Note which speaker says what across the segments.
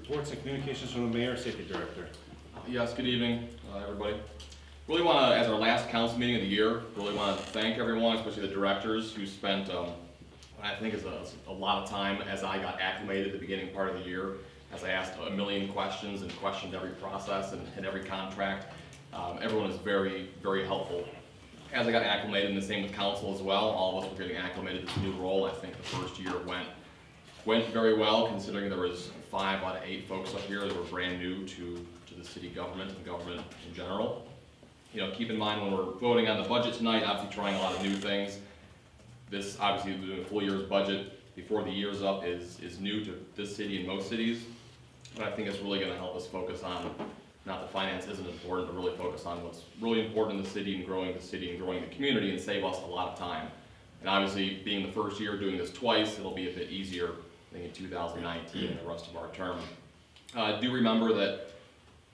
Speaker 1: Reports and communications from the Mayor, Safety Director.
Speaker 2: Yes, good evening, everybody. Really want to, as our last council meeting of the year, really want to thank everyone, especially the directors who spent, what I think is a lot of time as I got acclimated at the beginning part of the year, as I asked a million questions and questioned every process and every contract. Everyone is very, very helpful. As I got acclimated, and the same with council as well, all of us were getting acclimated to this new role. I think the first year went very well, considering there was 5 out of 8 folks up here that were brand new to the city government and government in general. You know, keep in mind when we're voting on the budget tonight, obviously trying a lot of new things. This, obviously, doing a full year's budget before the year's up is new to this city and most cities. But I think it's really going to help us focus on, not that finance isn't important, but really focus on what's really important in the city and growing the community and save us a lot of time. And obviously, being the first year doing this twice, it'll be a bit easier, I think, in 2019 and the rest of our term. Do remember that,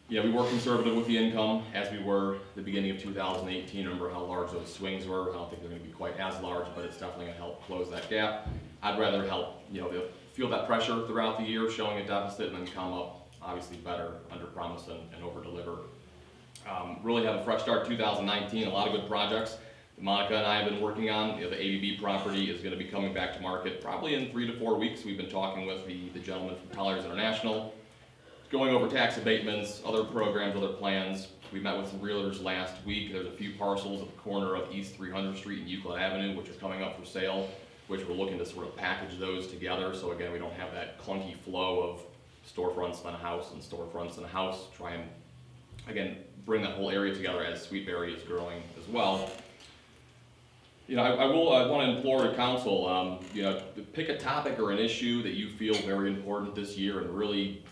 Speaker 2: you know, we were conservative with the income as we were at the beginning of 2018. Remember how large those swings were. I don't think they're going to be quite as large, but it's definitely going to help close that gap. I'd rather help, you know, feel that pressure throughout the year, showing a deficit, and then come up obviously better, under promise and over deliver. Really have a fresh start 2019. A lot of good projects Monica and I have been working on. You know, the ABB property is going to be coming back to market probably in 3 to 4 weeks. We've been talking with the gentleman from Colliers International, going over tax abatements, other programs, other plans. We met with some realtors last week. There's a few parcels at the corner of East 300th Street and Euclid Avenue, which are coming up for sale, which we're looking to sort of package those together. So again, we don't have that clunky flow of storefronts in a house and storefronts in a house. Try and, again, bring that whole area together as Sweetberry is growing as well. You know, I want to implore the council, you know, to pick a topic or an issue that you feel very important this year and really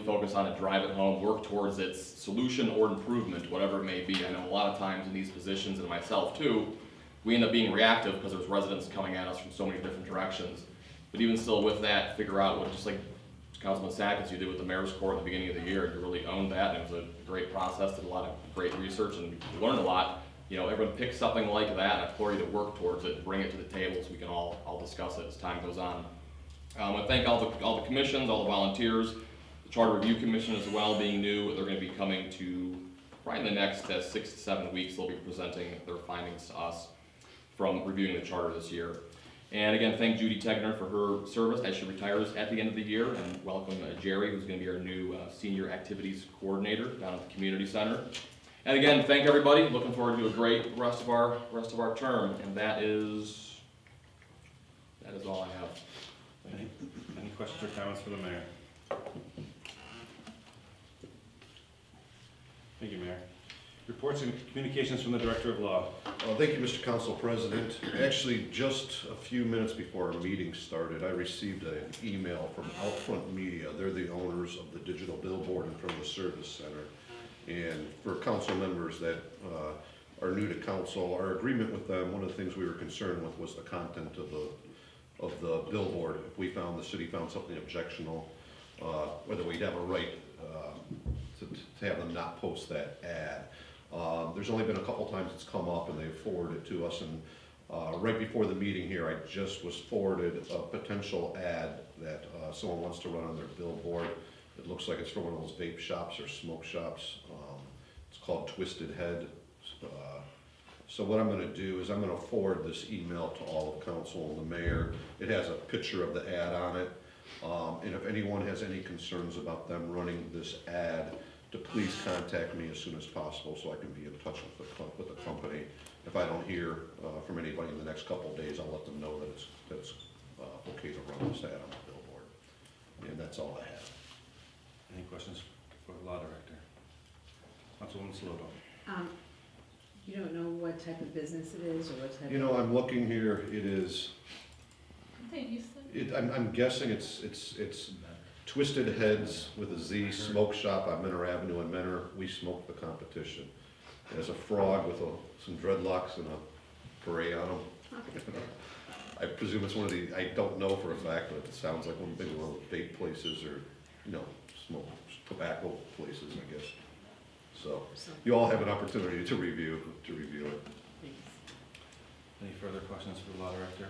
Speaker 2: focus on it, drive it home, work towards its solution or improvement, whatever it may be. I know a lot of times in these positions, and myself too, we end up being reactive because there's residents coming at us from so many different directions. But even still with that, figure out what, just like Councilman Sackett, you did with the mayor's court at the beginning of the year, and you really owned that, and it was a great process, did a lot of great research, and learned a lot. You know, everyone pick something like that, and I implore you to work towards it, bring it to the table so we can all discuss it as time goes on. I thank all the commissions, all the volunteers, the Charter Review Commission as well, being new. They're going to be coming to, right in the next 6 to 7 weeks, they'll be presenting their findings to us from reviewing the charter this year. And again, thank Judy Tegner for her service as she retires at the end of the year, and welcome Jerry, who's going to be our new Senior Activities Coordinator down at the Community Center. And again, thank everybody. Looking forward to a great rest of our term, and that is all I have.
Speaker 1: Any questions or comments for the Mayor? Thank you, Mayor. Reports and communications from the Director of Law.
Speaker 3: Thank you, Mr. Council President. Actually, just a few minutes before our meeting started, I received an email from Outfront Media. They're the owners of the digital billboard in front of the service center. And for council members that are new to council, our agreement with them, one of the things we were concerned with was the content of the billboard. If the city found something objectionable, whether we'd have a right to have them not post that ad. There's only been a couple times it's come up and they've forwarded it to us, and right before the meeting here, I just was forwarded a potential ad that someone wants to run on their billboard. It looks like it's from one of those vape shops or smoke shops. It's called Twisted Head. So what I'm going to do is I'm going to forward this email to all of council and the mayor. It has a picture of the ad on it. And if anyone has any concerns about them running this ad, to please contact me as soon as possible so I can be in touch with the company. If I don't hear from anybody in the next couple of days, I'll let them know that it's okay to run this ad on the billboard. And that's all I have.
Speaker 1: Any questions for the Law Director? Councilwoman Sloto.
Speaker 4: You don't know what type of business it is or what type
Speaker 3: You know, I'm looking here, it is, I'm guessing it's Twisted Heads with a Z smoke shop on Menor Avenue in Menor. We smoke the competition. There's a frog with some dreadlocks and a beret on him. I presume it's one of the, I don't know for a fact, but it sounds like one of the vape places or, you know, smoke tobacco places, I guess. So you all have an opportunity to review it.
Speaker 1: Any further questions for the Law Director?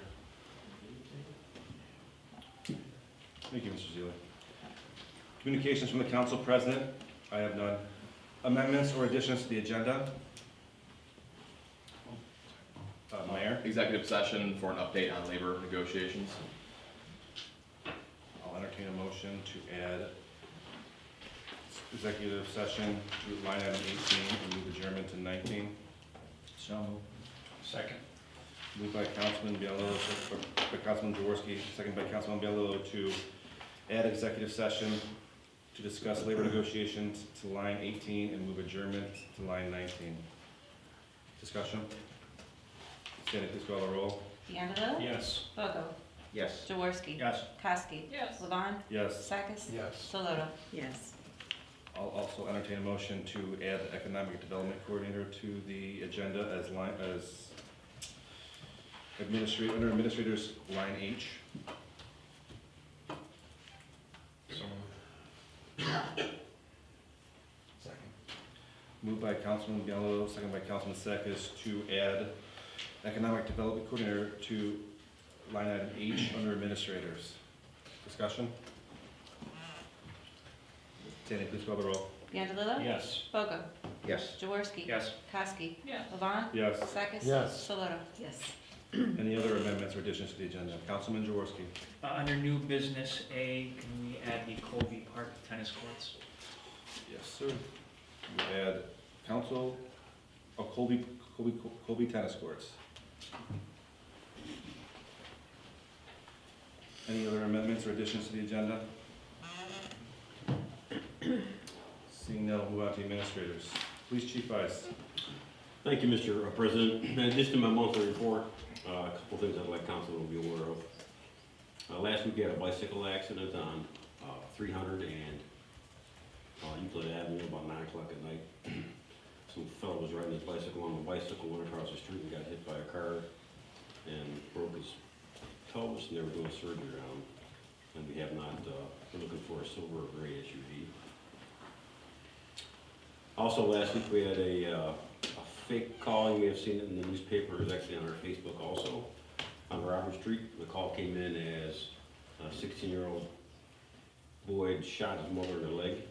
Speaker 1: Thank you, Mr. Zealy. Communications from the council president, I have none. Amendments or additions to the agenda? Mayor?
Speaker 2: Executive session for an update on labor negotiations.
Speaker 1: I'll entertain a motion to add executive session to line item 18 and move adjournment to 19.
Speaker 5: So moved. Second.
Speaker 1: Moved by Councilman Bialillo, second by Councilman Jaworski, second by Councilman Bialillo to add executive session to discuss labor negotiations to line 18 and move adjournment to line 19. Discussion? Sandy, please call the roll.
Speaker 6: Bianca?
Speaker 5: Yes.
Speaker 6: Bogo?
Speaker 5: Yes.
Speaker 6: Jaworski?
Speaker 5: Yes.
Speaker 6: Kowski?
Speaker 7: Yes.
Speaker 6: Levon?
Speaker 1: Yes.
Speaker 6: Sakis?
Speaker 5: Yes.
Speaker 6: Solotra?
Speaker 4: Yes.
Speaker 1: I'll also entertain a motion to add the economic development coordinator to the agenda as line, as under administrators, line H.
Speaker 5: So moved. Second.
Speaker 1: Moved by Councilman Bialillo, second by Councilman Sakis to add economic development coordinator to line item H under administrators. Discussion? Sandy, please call the roll.
Speaker 6: Bianca?
Speaker 5: Yes.
Speaker 6: Bogo?
Speaker 5: Yes.
Speaker 6: Jaworski?
Speaker 5: Yes.
Speaker 6: Kowski?
Speaker 7: Yes.
Speaker 6: Levon?
Speaker 1: Yes.
Speaker 6: Sakis?
Speaker 5: Yes.
Speaker 6: Solotra?
Speaker 4: Yes.
Speaker 1: Any other amendments or additions to the agenda? Councilman Jaworski.
Speaker 8: Under new business A, can we add the Colby Park tennis courts?
Speaker 1: Yes, sir. We add Colby tennis courts. Any other amendments or additions to the agenda? Seeing none, we'll move on to administrators. Police Chief Vice.
Speaker 9: Thank you, Mr. President. In addition to my monthly report, a couple things I'd like council to be aware of. Last week we had a bicycle accident on 300 and Euclid Avenue about 9 o'clock at night. Some fellow was riding his bicycle on the bicycle, went across the street and got hit by a car and broke his pelvis, and they were doing surgery on him. And we have not, we're looking for a silver or gray SUV. Also, last week we had a fake call. You may have seen it in the newspaper. It was actually on our Facebook also. On Robert Street, the call came in as a 16-year-old boy had shot his mother in the leg.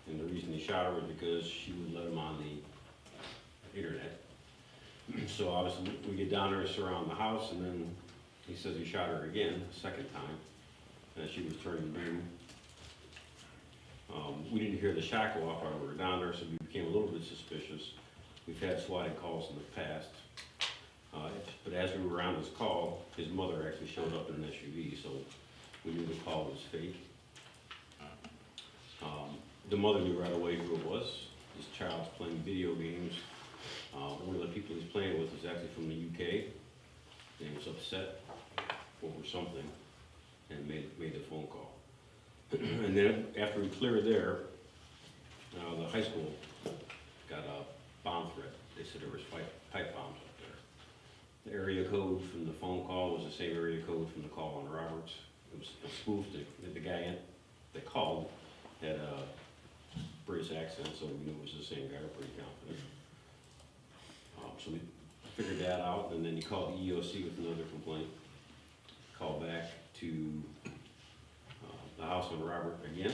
Speaker 9: And the reason he shot her was because she would let him on the internet. So obviously we get down there, surround the house, and then he says he shot her again, a second time, as she was turning green. We didn't hear the shot go off while we were down there, so we became a little bit suspicious. We've had swatted calls in the past. But as we were on this call, his mother actually showed up in an SUV, so we knew the call was fake. The mother knew right away who it was. This child's playing video games. One of the people he's playing with is actually from the UK. And he was upset over something and made the phone call. And then after we cleared there, the high school got a bomb threat. They said there was pipe bombs up there. The area code from the phone call was the same area code from the call on Roberts. It was spoofed. The guy that called had a British accent, so we knew it was the same guy. We're pretty confident. So we figured that out, and then he called the EOC with another complaint. Called back to the house on Robert again.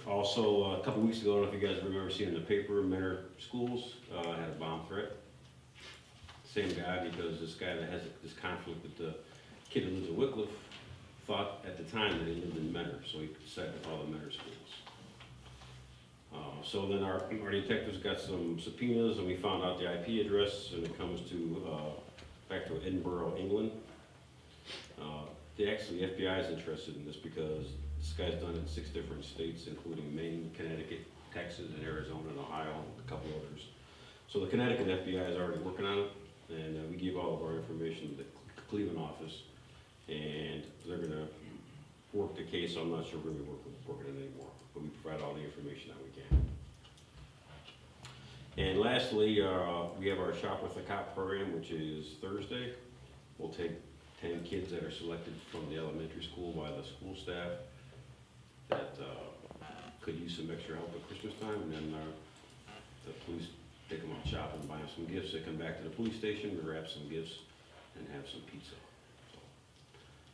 Speaker 9: Also, a couple weeks ago, I don't know if you guys remember seeing in the paper, Menor Schools had a bomb threat. Same guy, because this guy that has this conflict with the kid who lives in Wickliffe thought at the time that he lived in Menor, so he decided to call the Menor Schools. So then our detectives got some subpoenas, and we found out the IP address, and it comes to back to Edinburgh, England. The FBI is interested in this because this guy's done it in 6 different states, including Maine, Connecticut, Texas, and Arizona, and Ohio, and a couple others. So the Connecticut FBI is already working on it, and we gave all of our information to the Cleveland office, and they're going to work the case. I'm not sure we're going to be working it anymore, but we provide all the information that we can. And lastly, we have our Shop with the Cop program, which is Thursday. We'll take 10 kids that are selected from the elementary school by the school staff that could use some extra help at Christmas time, and then the police take them out shopping, buy them some gifts. They come back to the police station, we wrap some gifts, and have some pizza. So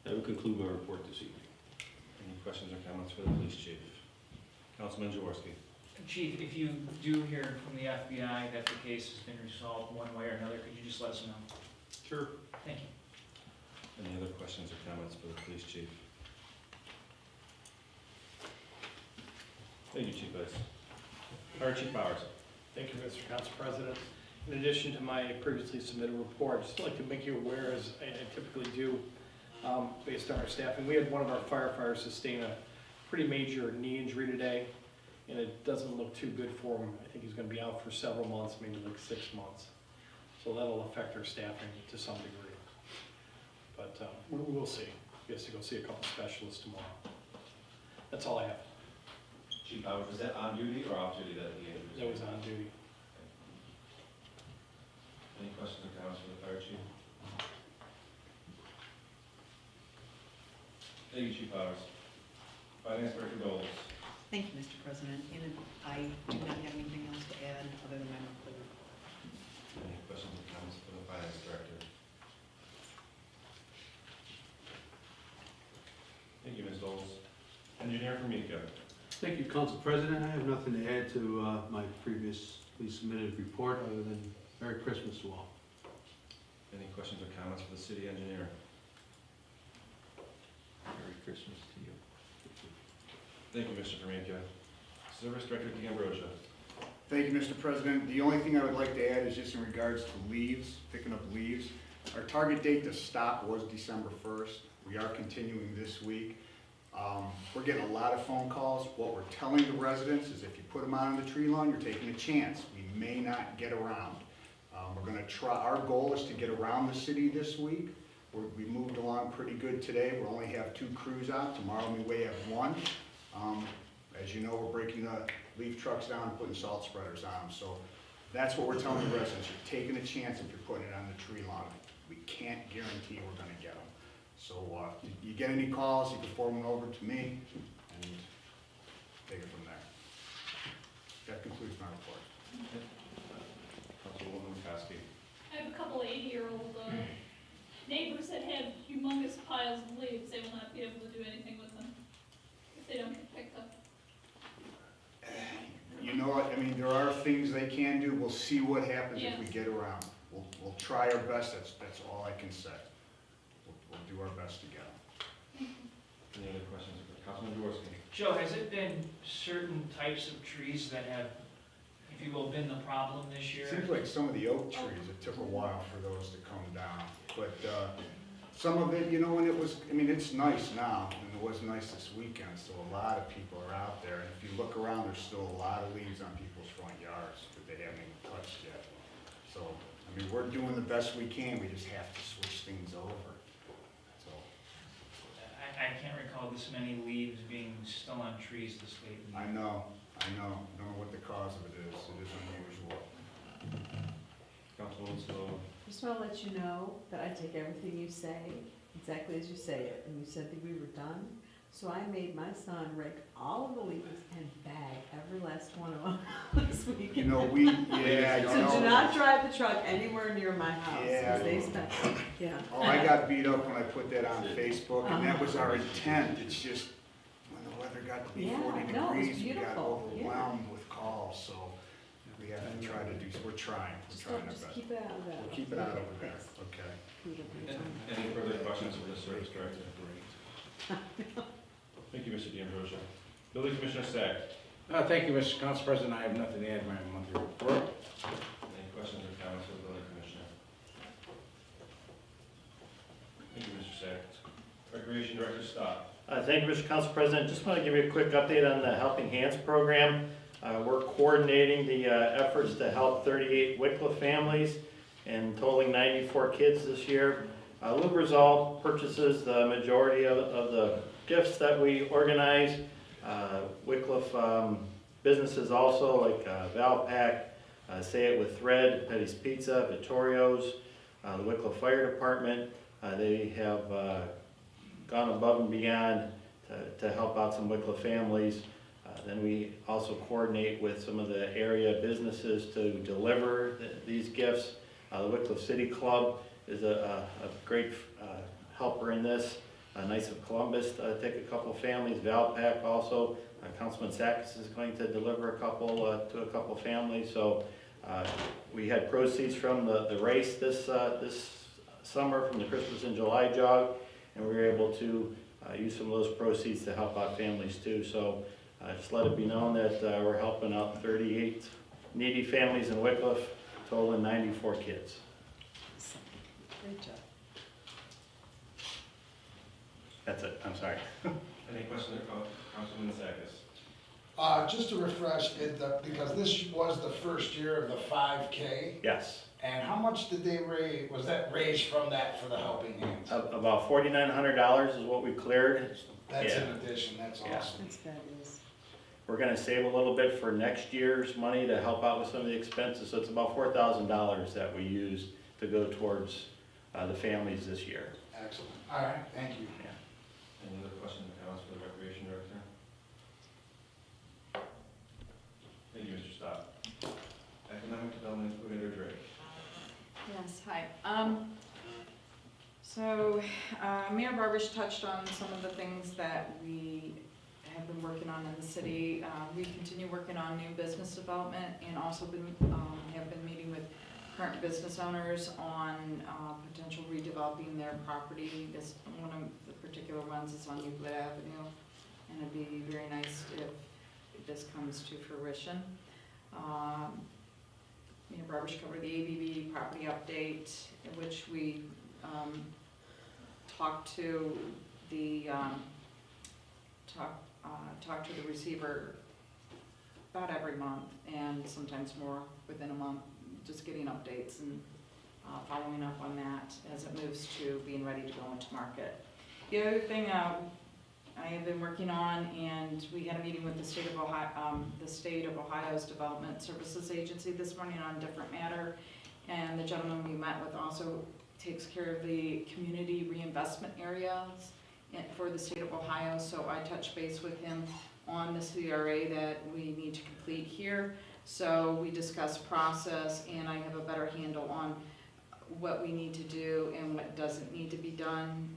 Speaker 9: that would conclude my report this evening.
Speaker 1: Any questions or comments for the police chief? Councilman Jaworski.
Speaker 8: Chief, if you do hear from the FBI that the case has been resolved one way or another, could you just let us know?
Speaker 9: Sure.
Speaker 8: Thank you.
Speaker 1: Any other questions or comments for the police chief? Thank you, Chief Vice. Fire Chief Bowers.
Speaker 6: Thank you, Mr. Council President. In addition to my previously submitted report, just like to make you aware, as I typically do, based on our staffing, we had one of our firefighters sustain a pretty major knee injury today, and it doesn't look too good for him. I think he's gonna be out for several months, maybe like 6 months. So that'll affect our staffing to some degree. But we'll see. He has to go see a couple specialists tomorrow. That's all I have.
Speaker 1: Chief Bowers, was that on duty or off duty that he injured?
Speaker 6: That was on duty.
Speaker 1: Any questions or comments for the fire chief? Thank you, Chief Bowers. Finance Director Doles.
Speaker 7: Thank you, Mr. President, and I do not have anything else to add other than my report.
Speaker 1: Any questions or comments for the Finance Director? Thank you, Ms. Doles. Engineer Formica.
Speaker 10: Thank you, Council President. I have nothing to add to my previously submitted report, other than Merry Christmas to all.
Speaker 1: Any questions or comments for the city engineer?
Speaker 5: Merry Christmas to you.
Speaker 1: Thank you, Mr. Formica. Service Director D'Ambrosio.
Speaker 11: Thank you, Mr. President. The only thing I would like to add is just in regards to leaves, picking up leaves. Our target date to stop was December 1st. We are continuing this week. We're getting a lot of phone calls. What we're telling the residents is if you put them out on the tree lawn, you're taking a chance. We may not get around. We're gonna try, our goal is to get around the city this week. We moved along pretty good today. We'll only have 2 crews out. Tomorrow we may have 1. As you know, we're breaking the leaf trucks down and putting salt spreaders on them. So that's what we're telling the residents. You're taking a chance if you're putting it on the tree lawn. We can't guarantee we're gonna get them. So if you get any calls, you can forward them over to me and take it from there. That concludes my report.
Speaker 1: Councilwoman McCoskey.
Speaker 12: I have a couple of 80-year-old neighbors that have humongous piles of leaves. They will not be able to do anything with them if they don't get picked up.
Speaker 11: You know what, I mean, there are things they can do. We'll see what happens if we
Speaker 12: Yes.
Speaker 11: get around. We'll try our best. That's all I can say. We'll do our best to get them.
Speaker 1: Any other questions? Councilman Jaworski.
Speaker 8: Joe, has it been certain types of trees that have, if you will, been the problem this year?
Speaker 11: Seems like some of the oak trees, it took a while for those to come down. But some of it, you know, when it was, I mean, it's nice now, and it was nice this weekend, so a lot of people are out there. And if you look around, there's still a lot of leaves on people's front yards that they haven't even touched yet. So, I mean, we're doing the best we can, we just have to switch things over. So,
Speaker 8: I can't recall this many leaves being still on trees this late in the
Speaker 11: I
Speaker 8: year.
Speaker 11: know, I don't know what the cause of it is unusual.
Speaker 1: Councilwoman Slow.
Speaker 4: Just want to let you know that I take everything you say exactly as you say it, and you said that we were done. So I made my son rake all of the leaves and bag every last one of them this weekend.
Speaker 11: You know, yeah, you
Speaker 4: So
Speaker 11: know.
Speaker 4: do not drive the truck anywhere near my house,
Speaker 11: Yeah.
Speaker 4: because they spent, yeah.
Speaker 11: Oh, I got beat up when I put that on Facebook, and that was our intent. It's just, when the weather got to be
Speaker 4: Yeah,
Speaker 11: 40
Speaker 4: no, it was
Speaker 11: degrees, we got
Speaker 4: beautiful, yeah.
Speaker 11: overwhelmed with calls, so we have to try to do, we're trying our
Speaker 4: Just
Speaker 11: best.
Speaker 4: keep it out of that.
Speaker 11: We'll keep it out over there, okay?
Speaker 1: Any further questions for the service director? Thank you, Mr. D'Ambrosio. Building Commissioner Sack.
Speaker 5: Thank you, Mr. Council President. I have nothing to add to my monthly report.
Speaker 1: Any questions or comments for the building commissioner? Thank you, Mr. Sack. Recreation Director Stock.
Speaker 6: Thank you, Mr. Council President. Just want to give you a quick update on the Helping Hands program. We're coordinating the efforts to help 38 Wickliffe families and totaling 94 kids this year. Lubrizol purchases the majority of the gifts that we organize. Wickliffe businesses also like Valpak, Say It With Thread, Petty's Pizza, Vittorio's, the Wickliffe Fire Department. They have gone above and beyond to help out some Wickliffe families. Then we also coordinate with some of the area businesses to deliver these gifts. The Wickliffe City Club is a great helper in this. Knights of Columbus take a couple families, Valpak also. Councilman Sakis is going to deliver a couple to a couple families. So we had proceeds from the race this summer from the Christmas in July jog, and we were able to use some of those proceeds to help out families too. So just let it be known that we're helping out 38 needy families in Wickliffe, totaling 94 kids.
Speaker 4: Great job.
Speaker 6: That's it, I'm sorry.
Speaker 1: Any questions or comments? Councilman Sakis?
Speaker 13: Just to refresh, because this was the first year of the 5K,
Speaker 6: Yes,
Speaker 13: and how much did they raise, was that raised from that for the Helping Hands?
Speaker 6: about $4,900 is what we cleared.
Speaker 13: That's
Speaker 6: Yeah.
Speaker 13: in addition, that's
Speaker 6: Yeah.
Speaker 13: awesome.
Speaker 4: That's fabulous.
Speaker 6: We're gonna save a little bit for next year's money to help out with some of the expenses, so it's about $4,000 that we use to go towards the families this year.
Speaker 13: Excellent, all right, thank you.
Speaker 1: Any other questions or comments for the Recreation Director? Thank you, Mr. Stock. Economic Development Coordinator Drake.
Speaker 14: Yes, hi. Mayor Barbish touched on some of the things that we have been working on in the city. We continue working on new business development and also have been meeting with current business owners on potential redeveloping their property. One of the particular ones is on Euclid Avenue, and it'd be very nice if this comes to fruition. Mayor Barbish covered the ABB property update, in which we talked to the receiver about every month, and sometimes more within a month, just getting updates and following up on that as it moves to being ready to go into market. The other thing I have been working on, and we had a meeting with the State of Ohio's Development Services Agency this morning on a different matter, and the gentleman we met with also takes care of the community reinvestment areas for the state of Ohio, so I touched base with him on the CRA that we need to complete here. So we discussed process, and I have a better handle on what we need to do and what doesn't need to be done,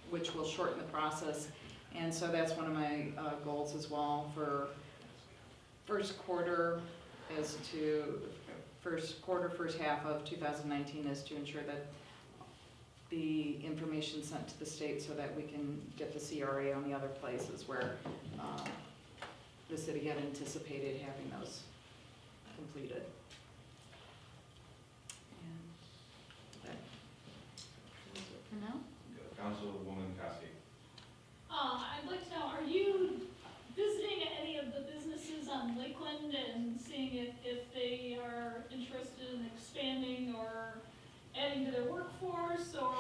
Speaker 14: which will shorten the process. And so that's one of my goals as well for first half of 2019 is to ensure that the information sent to the state so that we can get the CRA on the other places where the city had anticipated having those completed. And that is it for now.
Speaker 1: Councilwoman Kowski.
Speaker 12: I'd like to know, are you visiting any of the businesses on Lakeland and seeing if they are interested in expanding or adding to their workforce, or,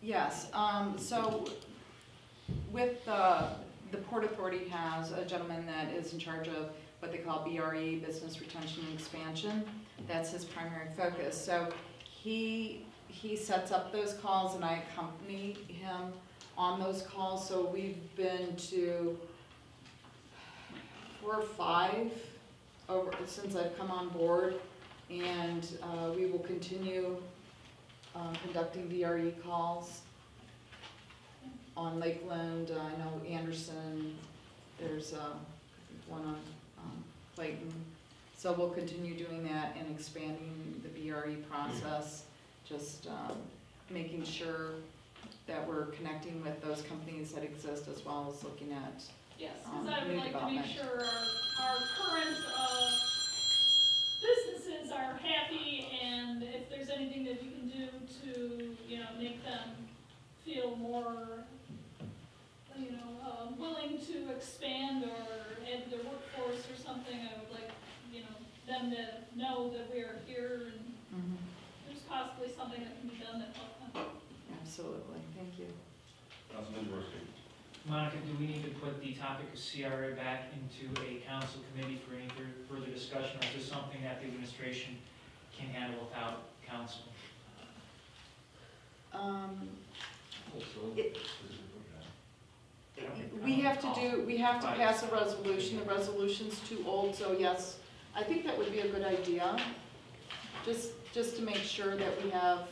Speaker 14: Yes, so with the Port Authority has a gentleman that is in charge of what they call BRE, Business Retention and Expansion. That's his primary focus. So he sets up those calls and I accompany him on those calls. So we've been to 4 or 5 since I've come on board, and we will continue conducting VRE calls on Lakeland. I know Anderson, there's one on Clayton. So we'll continue doing that and expanding the VRE process, just making sure that we're connecting with those companies that exist as well as looking at
Speaker 12: yes, because I would
Speaker 14: new
Speaker 12: like to
Speaker 14: development.
Speaker 12: make sure our current businesses are happy, and if there's anything that we can do to, make them feel more, willing to expand or add to their workforce or something, I would like, them to know that we are here and there's possibly something that can be done that helps them.
Speaker 14: Absolutely, thank you.
Speaker 1: Councilman Jaworski.
Speaker 8: Monica, do we need to put the topic of CRA back into a council committee for any further discussion, or is this something that the administration can handle without council?
Speaker 14: We have to pass a resolution. The resolution's too old, so yes, I think that would be a good idea. Just to make sure that we have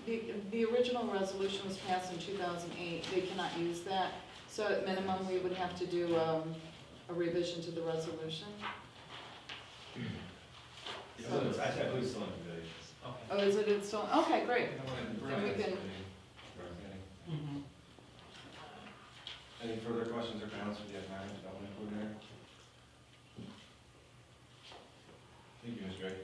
Speaker 14: The original resolution was passed in 2008. They cannot use that. So at minimum, we would have to do a revision to the resolution.
Speaker 1: I believe it's still in committee.
Speaker 8: Okay.
Speaker 14: Oh, is it installed? Okay, great. Then we can,
Speaker 1: Any further questions or comments from the Academy that want to include there? Thank you, Ms. Gray.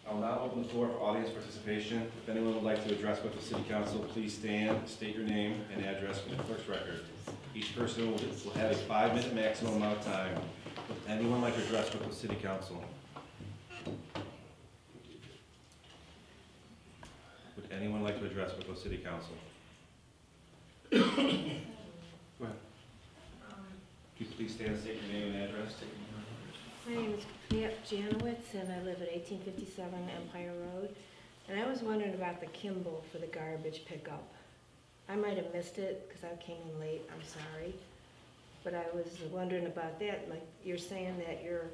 Speaker 1: I'll now open the floor for audience participation. If anyone would like to address with the City Council, please stand, state your name and address for the clerk's record. Each person will have a 5-minute maximum amount of time. Would anyone like to address with the City Council? Would anyone like to address with the City Council? Go ahead. Could you please stand, state your name and address?
Speaker 15: My name is Pat Janowitz, and I live at 1857 Empire Road. And I was wondering about the Kimball for the garbage pickup. I might have missed it because I came in late, I'm sorry. But I was wondering about that, like you're saying that you're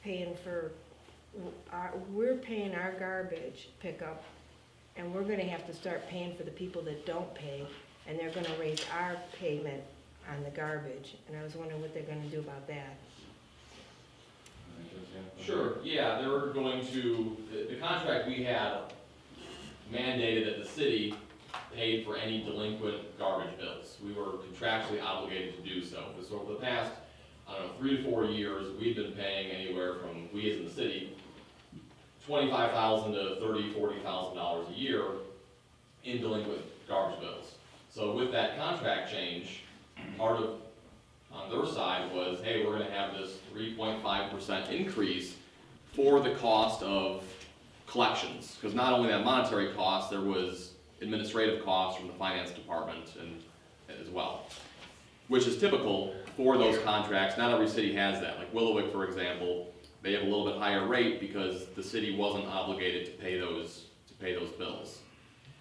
Speaker 15: paying for, we're paying our garbage pickup, and we're gonna have to start paying for the people that don't pay, and they're gonna raise our payment on the garbage. And I was wondering what they're gonna do about that.
Speaker 2: Sure, yeah, they were going to, the contract we had mandated that the city paid for any delinquent garbage bills. We were contractually obligated to do so. So over the past, 3 to 4 years, we've been paying anywhere from, we as in the city, $25,000 to $30,000, $40,000 a year in delinquent garbage bills. So with that contract change, part of on their side was, hey, we're gonna have this 3.5% increase for the cost of collections. Because not only that monetary cost, there was administrative costs from the finance department and as well. Which is typical for those contracts. Not every city has that. Like Wickliffe, for example, they have a little bit higher rate because the city wasn't obligated to pay those bills.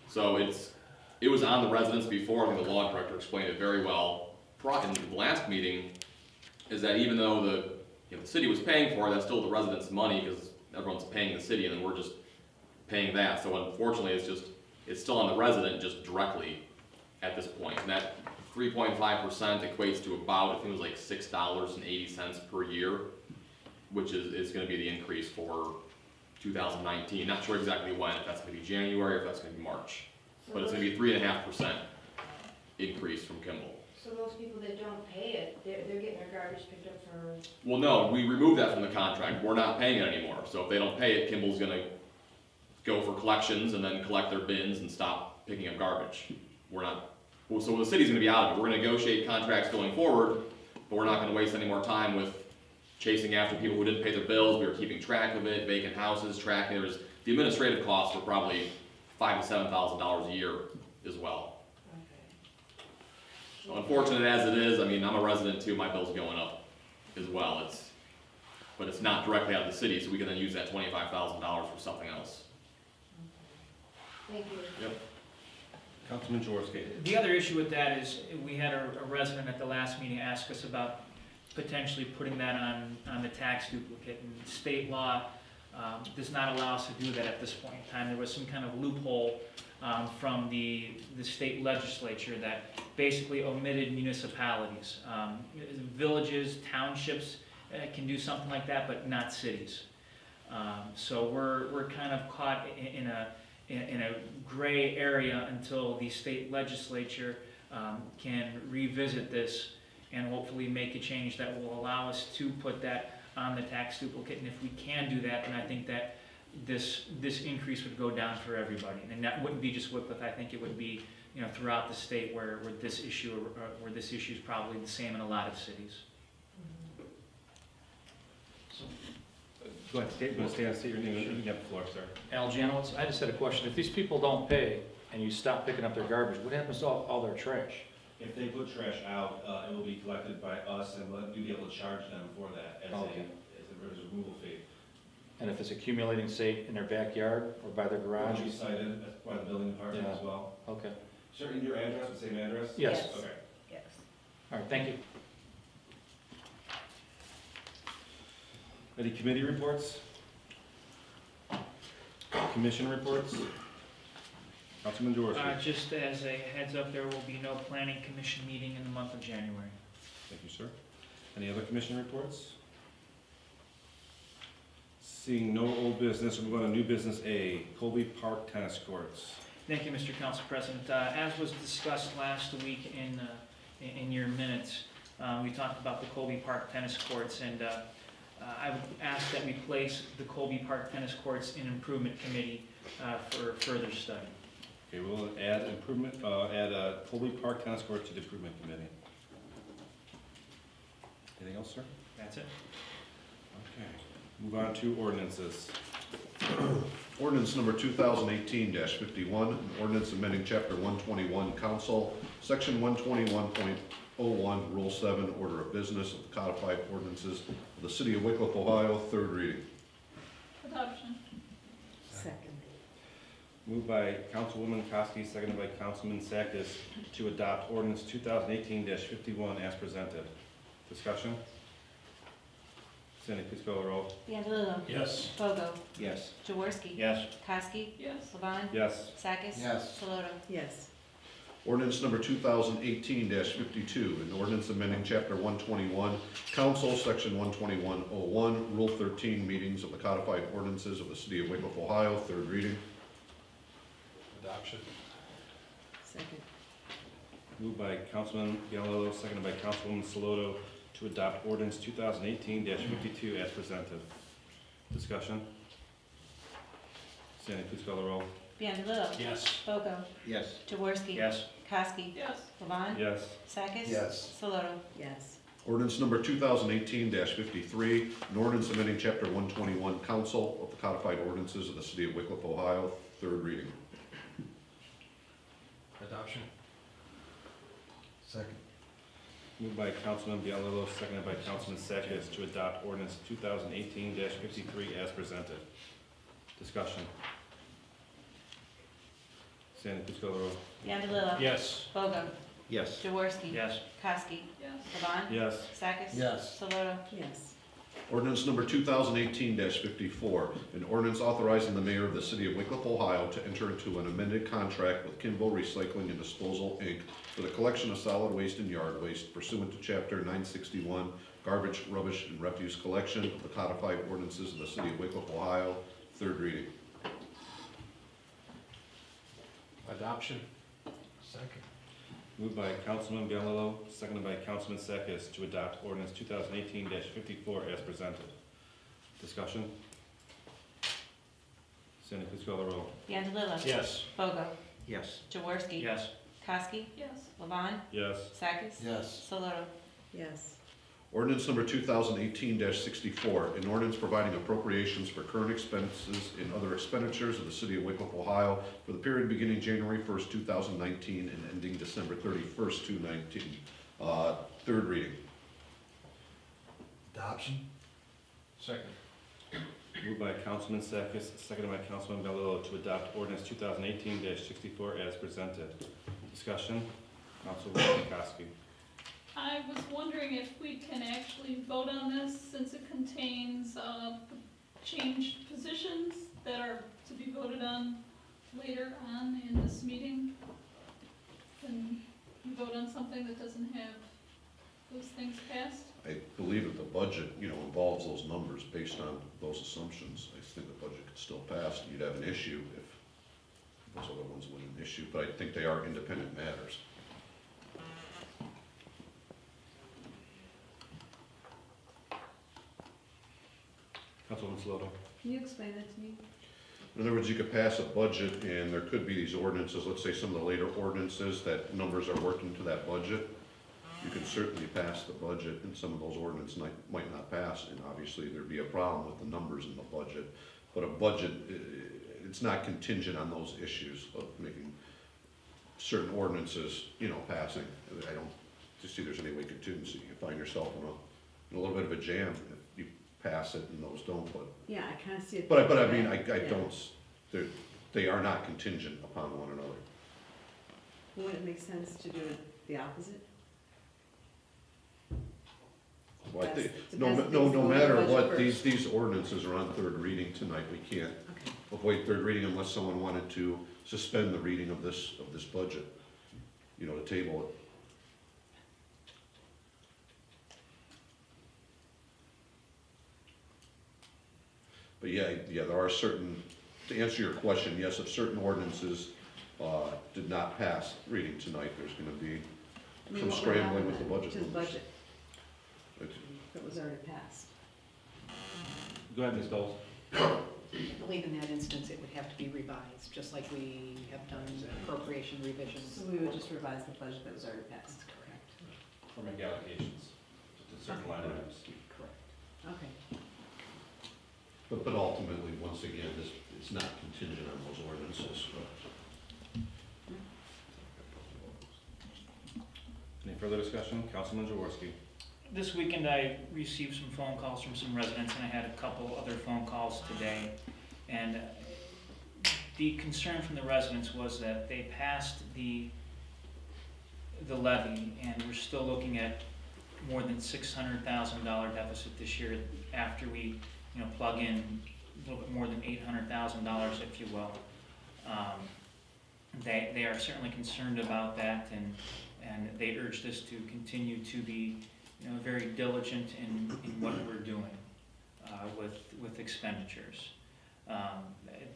Speaker 2: So it was on the residents before. I think the law director explained it very well in the last meeting, is that even though the city was paying for it, that's still the residents' money because everyone's paying the city and then we're just paying that. So unfortunately, it's still on the resident just directly at this point. And that 3.5% equates to about, I think it was like $6.80 per year, which is going to be the increase for 2019. Not sure exactly when, if that's going to be January or if that's going to be March. But it's going to be 3.5% increase from Kimball.
Speaker 15: So those people that don't pay it, they're getting their garbage picked up for...
Speaker 2: Well, no, we removed that from the contract. We're not paying it anymore. So if they don't pay it, Kimball's gonna go for collections and then collect their bins and stop picking up garbage. We're not, well, so the city's gonna be out of it. We're gonna negotiate contracts going forward, but we're not gonna waste any more time with chasing after people who didn't pay their bills. We were keeping track of it, vacant houses, tracking. The administrative costs were probably $5,000 to $7,000 a year as well. Unfortunate as it is, I mean, I'm a resident too, my bill's going up as well. But it's not directly out of the city, so we can then use that $25,000 for something else.
Speaker 15: Thank you.
Speaker 2: Yep.
Speaker 1: Councilman Jaworski.
Speaker 8: The other issue with that is, we had a resident at the last meeting ask us about potentially putting that on the tax duplicate, and state law does not allow us to do that at this point in time. There was some kind of loophole from the state legislature that basically omitted municipalities. Villages, townships can do something like that, but not cities. So we're kind of caught in a gray area until the state legislature can revisit this and hopefully make a change that will allow us to put that on the tax duplicate. And if we can do that, then I think that this increase would go down for everybody. And that wouldn't be just Wickliffe. I think it would be, throughout the state where this issue is probably the same in a lot of cities.
Speaker 1: Go ahead, state your name. You have the floor, sir.
Speaker 5: Al Janowitz, I just had a question. If these people don't pay and you stop picking up their garbage, what happens to all their trash?
Speaker 1: If they put trash out, it will be collected by us, and we'll be able to charge them for that as a removal fee.
Speaker 5: And if it's accumulating, say, in their backyard or by their garage?
Speaker 1: Will be cited by the building department as well.
Speaker 5: Okay.
Speaker 1: Sir, in your address, the same address?
Speaker 5: Yes.
Speaker 1: Okay.
Speaker 15: Yes.
Speaker 5: All right, thank you.
Speaker 1: Any committee reports? Commission reports? Councilman Jaworski.
Speaker 8: Just as a heads up, there will be no planning commission meeting in the month of January.
Speaker 1: Thank you, sir. Any other commission reports? Seeing no old business, we're going to new business A, Colby Park Tennis Courts.
Speaker 8: Thank you, Mr. Council President. As was discussed last week in your minutes, we talked about the Colby Park Tennis Courts, and I would ask that we place the Colby Park Tennis Courts in Improvement Committee for further study.
Speaker 1: Okay, we'll add Colby Park Tennis Courts to the Improvement Committee. Anything else, sir?
Speaker 8: That's it.
Speaker 1: Okay, move on to ordinances.
Speaker 3: Ordinance number 2018-51, an ordinance amending chapter 121 council, section 121.01, rule 7, order of business of the codified ordinances of the city of Wickliffe, Ohio, third reading.
Speaker 12: Adoption.
Speaker 4: Second.
Speaker 1: Moved by Councilwoman Kosky, seconded by Councilman Sakis to adopt ordinance 2018-51 as presented. Discussion? Sandy, please call the roll.
Speaker 15: Bianca.
Speaker 6: Yes.
Speaker 15: Bogo.
Speaker 1: Yes.
Speaker 15: Jaworski.
Speaker 6: Yes.
Speaker 15: Kowski.
Speaker 12: Yes.
Speaker 15: Levon.
Speaker 1: Yes.
Speaker 15: Sakis.
Speaker 13: Yes.
Speaker 15: Saloto.
Speaker 4: Yes.
Speaker 3: Ordinance number 2018-52, an ordinance amending chapter 121 council, section 121.01, rule 13, meetings of the codified ordinances of the city of Wickliffe, Ohio, third reading.
Speaker 10: Adoption.
Speaker 4: Second.
Speaker 1: Moved by Councilman Bianca, seconded by Councilwoman Saloto to adopt ordinance 2018-52 as presented. Discussion? Sandy, please call the roll.
Speaker 15: Bianca.
Speaker 6: Yes.
Speaker 15: Bogo.
Speaker 6: Yes.
Speaker 15: Jaworski.
Speaker 6: Yes.
Speaker 15: Kowski.
Speaker 12: Yes.
Speaker 15: Levon.
Speaker 1: Yes.
Speaker 15: Sakis.
Speaker 13: Yes.
Speaker 15: Saloto.
Speaker 4: Yes.
Speaker 3: Ordinance number 2018-53, an ordinance amending chapter 121 council of the codified ordinances of the city of Wickliffe, Ohio, third reading.
Speaker 10: Adoption.
Speaker 13: Second.
Speaker 1: Moved by Councilman Bianca, seconded by Councilman Sakis to adopt ordinance 2018-53 as presented. Discussion? Sandy, please call the roll.
Speaker 15: Bianca.
Speaker 6: Yes.
Speaker 15: Bogo.
Speaker 3: Yes.
Speaker 15: Jaworski.
Speaker 6: Yes.
Speaker 15: Kowski.
Speaker 12: Yes.
Speaker 15: Levon.
Speaker 1: Yes.
Speaker 15: Sakis.
Speaker 13: Yes.
Speaker 15: Saloto.
Speaker 4: Yes.
Speaker 3: Ordinance number 2018-54, an ordinance authorizing the mayor of the city of Wickliffe, Ohio to enter into an amended contract with Kimball Recycling and Disposal, Inc. for the collection of solid waste and yard waste pursuant to chapter 961, garbage, rubbish, and refuse collection of the codified ordinances of the city of Wickliffe, Ohio, third reading.
Speaker 10: Adoption. Second.
Speaker 1: Moved by Councilman Bianca, seconded by Councilman Sakis to adopt ordinance 2018-54 as presented. Discussion? Sandy, please call the roll.
Speaker 15: Bianca.
Speaker 6: Yes.
Speaker 15: Bogo.
Speaker 6: Yes.
Speaker 15: Jaworski.
Speaker 6: Yes.
Speaker 15: Kowski.
Speaker 12: Yes.
Speaker 15: Levon.
Speaker 1: Yes.
Speaker 15: Sakis.
Speaker 13: Yes.
Speaker 15: Saloto.
Speaker 4: Yes.
Speaker 3: Ordinance number 2018-64, an ordinance providing appropriations for current expenses and other expenditures of the city of Wickliffe, Ohio for the period beginning January 1st, 2019 and ending December 31st, 2019. Third reading.
Speaker 13: Adoption.
Speaker 10: Second.
Speaker 1: Moved by Councilman Sakis, seconded by Councilman Bianca to adopt ordinance 2018-64 as presented. Discussion? Councilwoman Kosky.
Speaker 12: I was wondering if we can actually vote on this since it contains changed positions that are to be voted on later on in this meeting. Can you vote on something that doesn't have those things passed?
Speaker 3: I believe that the budget, involves those numbers based on those assumptions. I think the budget could still pass. You'd have an issue if those other ones wouldn't an issue, but I think they are independent matters.
Speaker 1: Councilwoman Saloto.
Speaker 4: Can you explain that to me?
Speaker 3: In other words, you could pass a budget and there could be these ordinances, let's say some of the later ordinances, that numbers are worked into that budget. You can certainly pass the budget and some of those ordinances might not pass, and obviously there'd be a problem with the numbers in the budget. But a budget, it's not contingent on those issues of making certain ordinances, passing. I don't see there's any way contingency. You find yourself in a little bit of a jam if you pass it and those don't, but.
Speaker 4: Yeah, I kind of see it.
Speaker 3: But I mean, I
Speaker 4: Yeah.
Speaker 3: don't, they are not contingent upon one another.
Speaker 4: Would it make sense to do it the opposite?
Speaker 3: Well, I think,
Speaker 4: Best-
Speaker 3: no
Speaker 4: best
Speaker 3: matter
Speaker 4: budget
Speaker 3: what,
Speaker 4: first.
Speaker 3: these ordinances are on third reading tonight, we can't
Speaker 4: Okay.
Speaker 3: avoid third reading unless someone wanted to suspend the reading of this budget, you know, to table it. But yeah, there are certain, to answer your question, yes, if certain ordinances did not pass reading tonight, there's gonna be
Speaker 4: I mean,
Speaker 3: some
Speaker 4: what would
Speaker 3: scrambling
Speaker 4: happen
Speaker 3: with the budget
Speaker 4: to the
Speaker 3: numbers.
Speaker 4: budget
Speaker 3: But
Speaker 4: if it was already passed?
Speaker 1: Go ahead, Ms. Telz.
Speaker 7: I believe in that instance, it would have to be revised, just like we have done appropriation revisions.
Speaker 4: So we would just revise the budget that was already passed?
Speaker 7: That's correct.
Speaker 1: Or make allocations to certain line items.
Speaker 7: Correct.
Speaker 4: Okay.
Speaker 3: but ultimately, once again, it's not contingent on those ordinances.
Speaker 1: Any further discussion? Councilman Jaworski.
Speaker 8: This weekend, I received some phone calls from some residents, and I had a couple other phone calls today. And the concern from the residents was that they passed the levy, and we're still looking at more than $600,000 deficit this year after we, plug in a little bit more than $800,000, if you will. They are certainly concerned about that, and they urged us to continue to be very diligent in what we're doing with expenditures.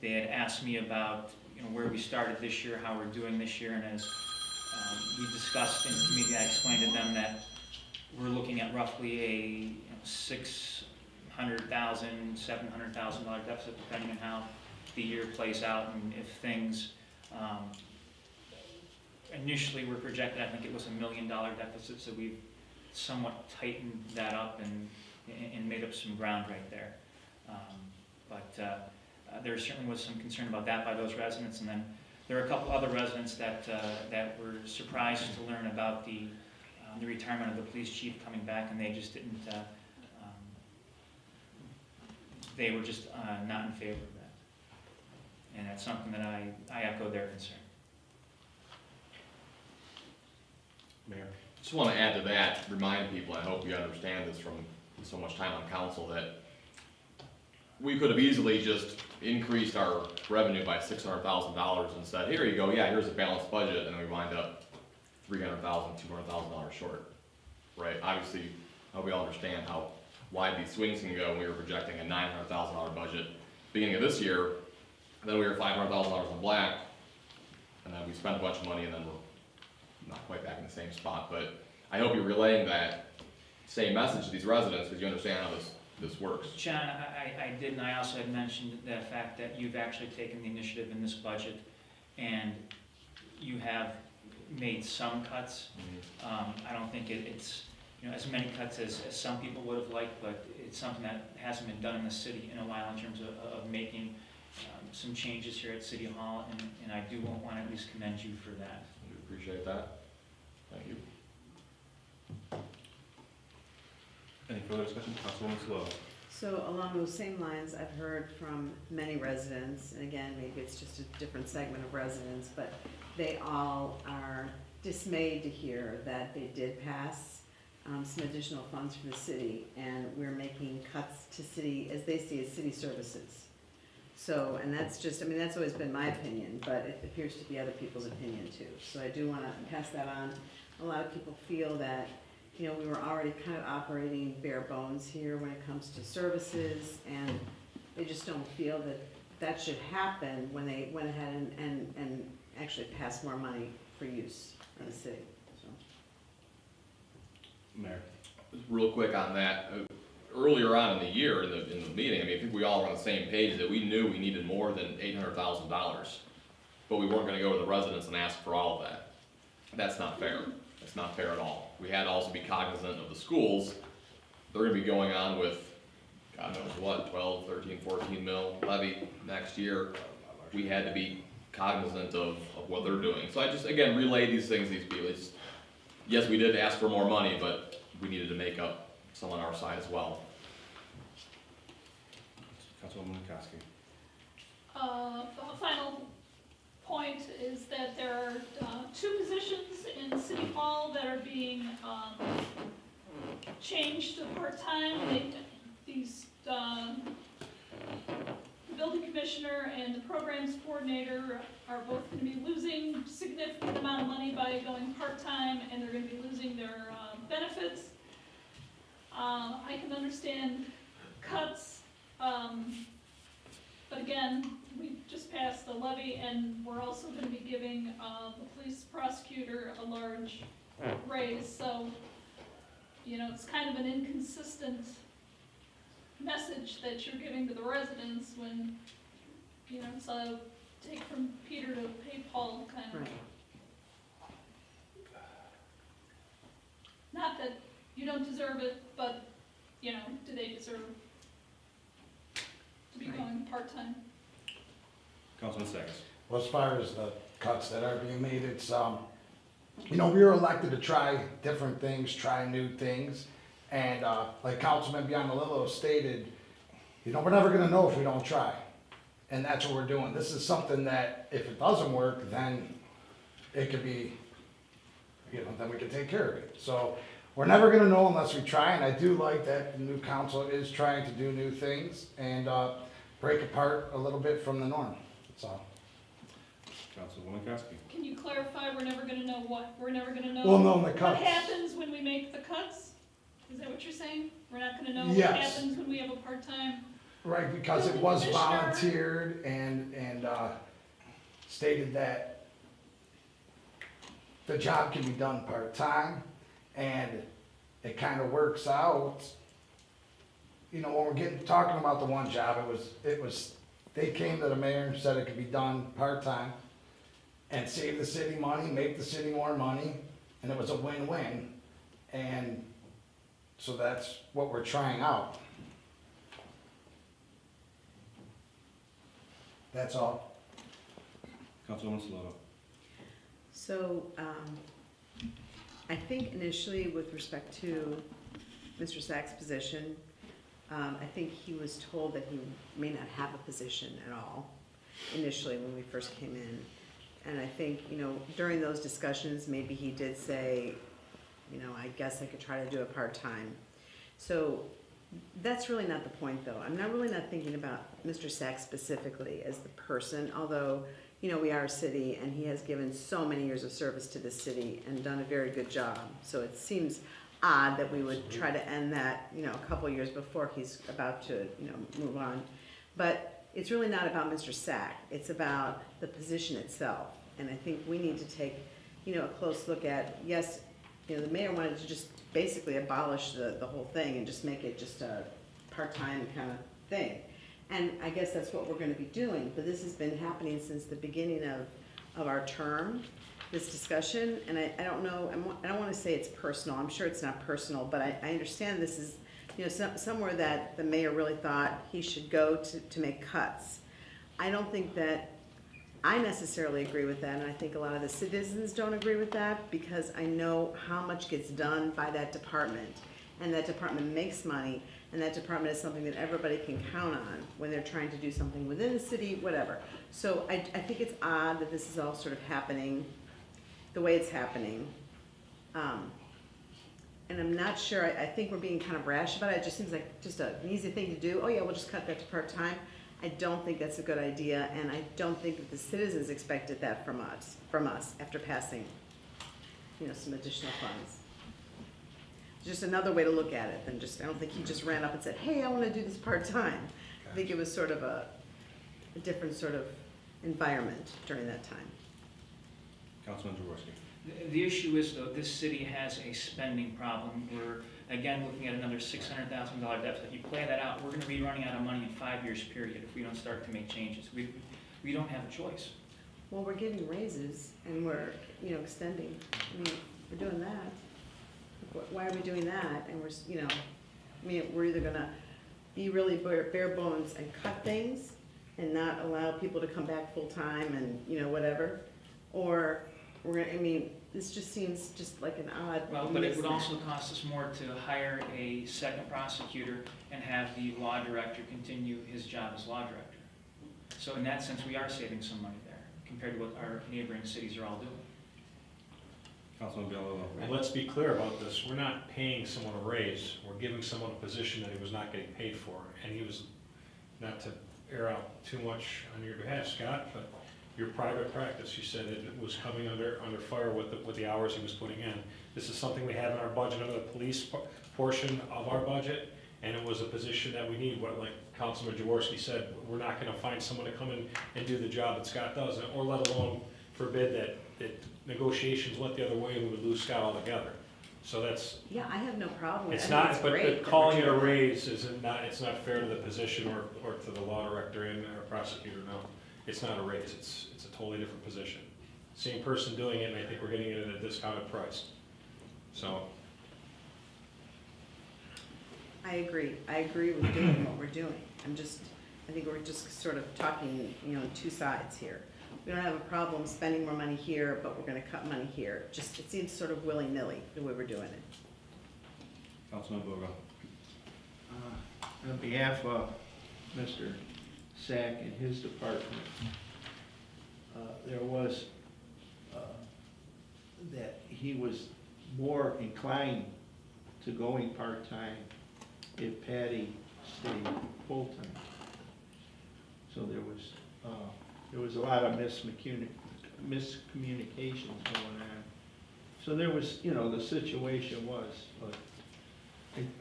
Speaker 8: They had asked me about where we started this year, how we're doing this year, and as we discussed in committee, I explained to them that we're looking at roughly a $600,000, $700,000 deficit, depending on how the year plays out, and if things initially were projected, I think it was $1 million deficit, so we've somewhat tightened that up and made up some ground right there. But there certainly was some concern about that by those residents, and then there are a couple other residents that were surprised to learn about the retirement of the police chief coming back, and they just didn't, they were just not in favor of that. And that's something that I echo their concern.
Speaker 1: Mayor.
Speaker 2: Just want to add to that, remind people, I hope you understand this from so much time on council, that we could have easily just increased our revenue by $600,000 and said, here you go, yeah, here's a balanced budget, and we wind up $300,000, $200,000 short, right? Obviously, I hope we all understand how wide these swings can go. We were projecting a $900,000 budget beginning of this year, and then we were $500,000 in black, and then we spent a bunch of money, and then we're not quite back in the same spot. But I hope you're relaying that same message to these residents, because you understand how this works.
Speaker 8: John, I did, and I also had mentioned the fact that you've actually taken the initiative in this budget, and you have made some cuts. I don't think it's as many cuts as some people would have liked, but it's something that hasn't been done in the city in a while in terms of making some changes here at City Hall, and I do want to at least commend you for that.
Speaker 2: I appreciate that. Thank you.
Speaker 1: Any further discussion? Councilwoman Slow.
Speaker 4: So along those same lines, I've heard from many residents, and again, maybe it's just a different segment of residents, but they all are dismayed to hear that they did pass some additional funds for the city, and we're making cuts to city, as they see it, city services. So, and that's just, that's always been my opinion, but it appears to be other people's opinion too. So I do want to pass that on. A lot of people feel that we were already kind of operating bare bones here when it comes to services, and they just don't feel that that should happen when they went ahead and actually passed more money for use in the city. So.
Speaker 1: Mayor.
Speaker 2: Real quick on that, earlier on in the year, in the meeting, I think we all were on the same page that we knew we needed more than $800,000, but we weren't gonna go to the residents and ask for all of that. That's not fair. It's not fair at all. We had to also be cognizant of the schools. They're gonna be going on with, God knows what, 12, 13, 14 mil levy next year. We had to be cognizant of what they're doing. So I just, again, relay these things to these people. Yes, we did ask for more money, but we needed to make up some on our side as well.
Speaker 1: Councilwoman McCoskey.
Speaker 12: A final point is that there are 2 positions in City Hall that are being changed to part-time. These building commissioner and the programs coordinator are both gonna be losing significant amount of money by going part-time, and they're gonna be losing their benefits. I can understand cuts, but again, we just passed the levy, and we're also gonna be giving the police prosecutor a large raise, so, you know, it's kind of an inconsistent message that you're giving to the residents when, you know, it's a take from Peter to pay Paul kind of.
Speaker 4: Right.
Speaker 12: Not that you don't deserve it, but, you know, do they deserve to be going part-time?
Speaker 1: Councilman Sacks.
Speaker 13: Well, as far as the cuts that are being made, it's, you know, we were elected to try different things, try new things. And, like Councilman Bianalillo stated, you know, we're never gonna know if we don't try. And that's what we're doing. This is something that if it doesn't work, then it could be, you know, then we can take care of it. So we're never gonna know unless we try, and I do like that the new council is trying to do new things and, break apart a little bit from the norm, that's all.
Speaker 1: Councilwoman Kowski.
Speaker 12: Can you clarify, we're never gonna know what? We're never gonna know
Speaker 13: We'll know the
Speaker 12: what
Speaker 13: cuts.
Speaker 12: happens when we make the cuts? Is that what you're saying? We're not gonna know what
Speaker 13: Yes.
Speaker 12: happens when we have a part-time?
Speaker 13: Right, because it was volunteered and stated that the job can be done part-time, and it kind of works out. You know, when we're talking about the one job, it was, they came to the mayor and said it could be done part-time and save the city money, make the city more money, and it was a win-win. And so that's what we're trying out. That's all.
Speaker 1: Councilwoman Saloto.
Speaker 4: So, I think initially with respect to Mr. Sachs' position, I think he was told that he may not have a position at all initially when we first came in. And I think, you know, during those discussions, maybe he did say, you know, I guess I could try to do it part-time. So that's really not the point, though. I'm really not thinking about Mr. Sachs specifically as the person, although, you know, we are a city, and he has given so many years of service to this city and done a very good job. So it seems odd that we would try to end that, you know, a couple years before he's about to, you know, move on. But it's really not about Mr. Sack. It's about the position itself. And I think we need to take, you know, a close look at, yes, you know, the mayor wanted to just basically abolish the whole thing and just make it just a part-time kind of thing. And I guess that's what we're gonna be doing, but this has been happening since the beginning of our term, this discussion, and I don't know, I don't wanna say it's personal, I'm sure it's not personal, but I understand this is, you know, somewhere that the mayor really thought he should go to make cuts. I don't think that I necessarily agree with that, and I think a lot of the citizens don't agree with that, because I know how much gets done by that department, and that department makes money, and that department is something that everybody can count on when they're trying to do something within the city, whatever. So I think it's odd that this is all sort of happening the way it's happening. And I'm not sure, I think we're being kind of rash about it. It just seems like just an easy thing to do. Oh yeah, we'll just cut that to part-time. I don't think that's a good idea, and I don't think that the citizens expected that from us after passing, you know, some additional funds. Just another way to look at it than just, I don't think he just ran up and said, hey, I want to do this part-time. I think it was sort of a different sort of environment during that time.
Speaker 1: Councilman Jaworski.
Speaker 8: The issue is, though, this city has a spending problem. We're, again, looking at another $600,000 deficit. You play that out, we're gonna be running out of money in 5 years period if we don't start to make changes. We don't have a choice.
Speaker 4: Well, we're giving raises and we're, you know, extending. I mean, we're doing that. Why are we doing that? And we're, you know, I mean, we're either gonna be really bare bones and cut things and not allow people to come back full-time and, you know, whatever, or we're gonna, I mean, this just seems just like an odd mismatch.
Speaker 8: Well, but it would also cost us more to hire a second prosecutor and have the law director continue his job as law director. So in that sense, we are saving some money there compared to what our neighboring cities are all doing.
Speaker 1: Councilman Bianalillo.
Speaker 16: And let's be clear about this, we're not paying someone a raise, we're giving someone a position that he was not getting paid for, and he was, not to air out too much on your behalf, Scott, but your private practice, you said it was coming under fire with the hours he was putting in. This is something we have in our budget under the police portion of our budget, and it was a position that we need, like Councilman Jaworski said, we're not gonna find someone to come in and do the job that Scott does, or let alone forbid that negotiations went the other way and we would lose Scott altogether. So that's,
Speaker 4: Yeah, I have no problem with it.
Speaker 16: it's
Speaker 4: I think
Speaker 16: not, but
Speaker 4: great that
Speaker 16: calling
Speaker 4: we're
Speaker 16: it a
Speaker 4: doing
Speaker 16: raise isn't not, it's not fair to the position or to the law director and our prosecutor, no. It's not a raise, it's a totally different position. Same person doing it, and I think we're getting it at a discounted price. So,
Speaker 4: I agree with doing what we're doing. I think we're just sort of talking, two sides here. We don't have a problem spending more money here, but we're gonna cut money here. Just, it seems sort of willy-nilly, the way we're doing it.
Speaker 1: Councilman Bogo.
Speaker 17: On behalf of Mr. Sack and his department, there was, that he was more inclined to going part-time if Patty stayed full-time. So there was a lot of miscommunications going on. So there was, the situation was, but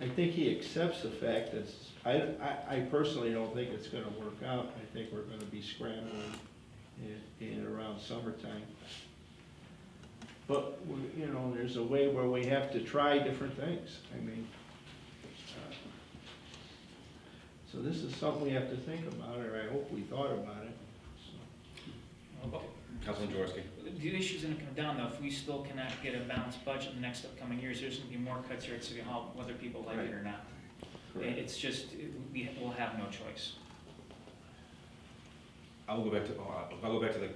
Speaker 17: I think he accepts the fact that, I personally don't think it's gonna work out. I think we're gonna be scrambling in around summertime. But, there's a way where we have to try different things. I mean, so this is something we have to think about, or I hope we thought about it.
Speaker 1: Councilman Jaworski.
Speaker 8: The issue's gonna come down though, if we still cannot get a balanced budget in the next upcoming years, there's gonna be more cuts here at City Hall, whether people like it or not.
Speaker 17: Correct.
Speaker 8: It's just, we'll have no choice.
Speaker 1: I'll go back to the